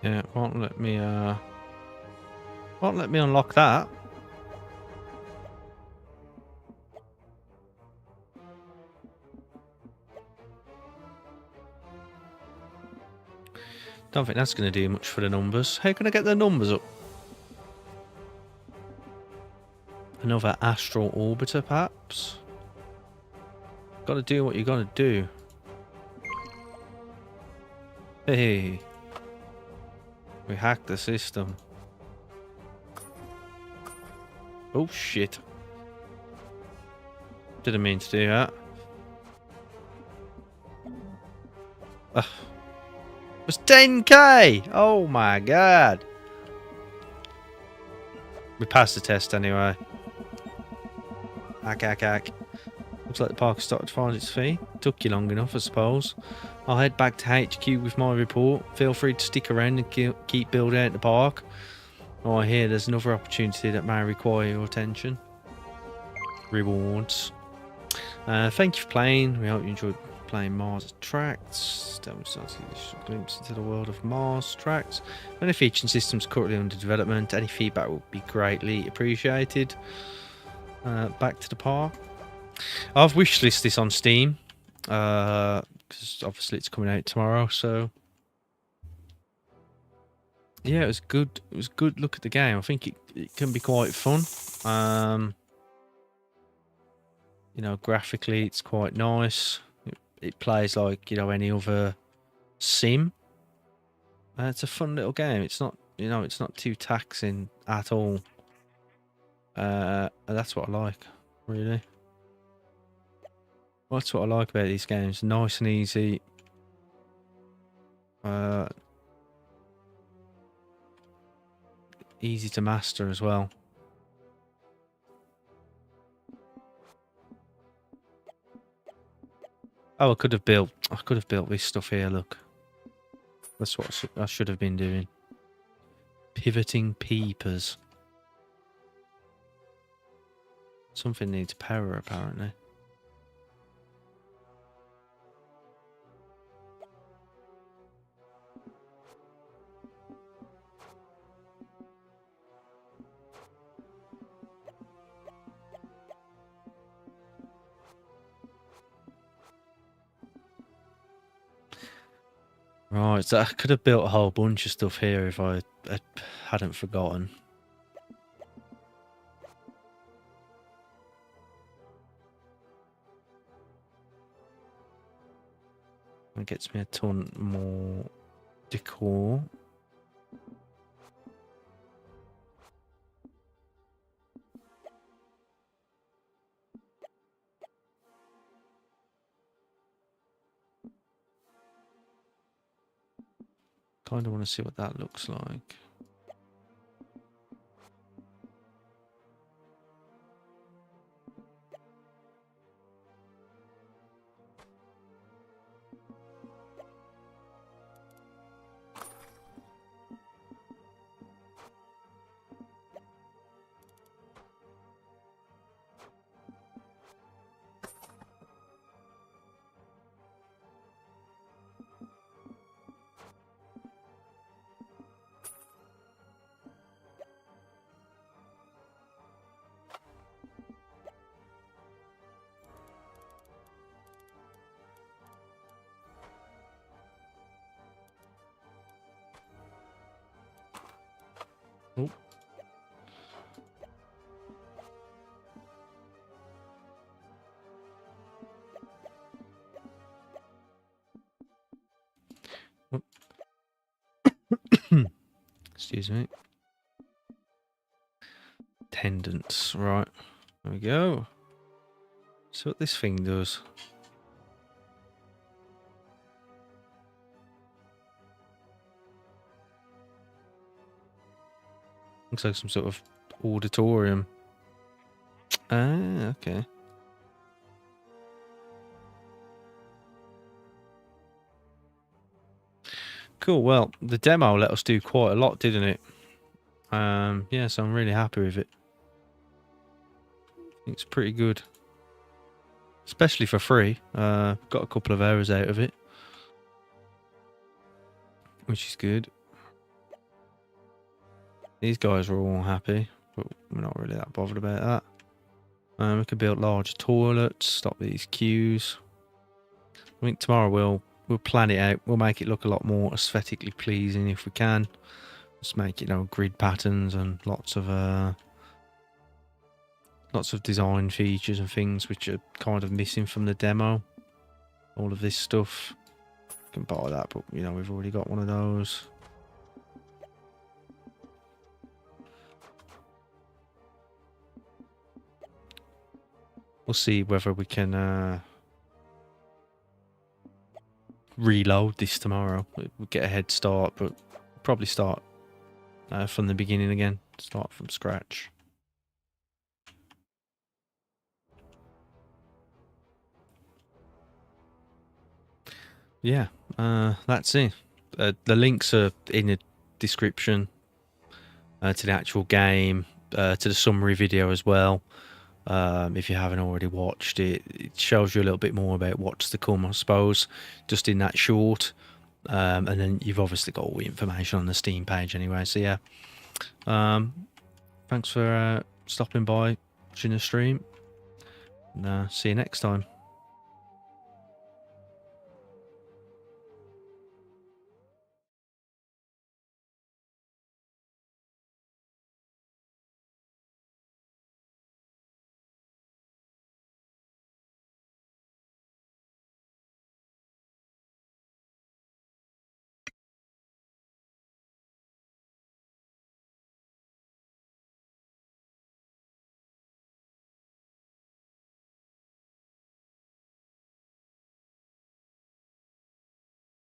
Yeah, won't let me unlock that. Don't think that's going to do much for the numbers. How can I get the numbers up? Another astral orbiter, perhaps? Got to do what you got to do. Hey. We hacked the system. Oh shit. Didn't mean to do that. It was 10k! Oh my god. We passed the test anyway. Ack. Looks like the park has started to find its feet. Took you long enough, I suppose. I'll head back to HQ with my report. Feel free to stick around and keep building out the park. Oh, I hear there's another opportunity that may require your attention. Rewards. Thank you for playing. We hope you enjoyed playing Mars Tracks. Demonstrating a glimpse into the world of Mars Tracks. Many featuring systems currently under development. Any feedback would be greatly appreciated. Back to the park. I've wishlisted this on Steam. Because obviously it's coming out tomorrow, so yeah, it was good. It was good look at the game. I think it can be quite fun. You know, graphically it's quite nice. It plays like, you know, any other sim. It's a fun little game. It's not, you know, it's not too taxing at all. That's what I like, really. That's what I like about these games. Nice and easy. Easy to master as well. Oh, I could have built this stuff here, look. That's what I should have been doing. Pivoting peepers. Something needs power, apparently. Right, so I could have built a whole bunch of stuff here if I hadn't forgotten. It gets me a ton more decor. Kind of want to see what that looks like. Oh. Excuse me. Attendance, right. There we go. See what this thing does. Looks like some sort of auditorium. Ah, okay. Cool. Well, the demo let us do quite a lot, didn't it? Yeah, so I'm really happy with it. It's pretty good. Especially for free. Got a couple of hours out of it. Which is good. These guys are all happy, but we're not really that bothered about that. We could build large toilets, stop these queues. I think tomorrow we'll plan it out. We'll make it look a lot more aesthetically pleasing if we can. Just make it, you know, grid patterns and lots of design features and things which are kind of missing from the demo. All of this stuff. You can buy that, but you know, we've already got one of those. We'll see whether we can reload this tomorrow. We'll get a head start, but probably start from the beginning again. Start from scratch. Yeah, that's it. The links are in the description to the actual game, to the summary video as well. If you haven't already watched it, it shows you a little bit more about what's to come, I suppose, just in that short. And then you've obviously got all the information on the Steam page anyway. So yeah, thanks for stopping by, watching the stream, and see you next time.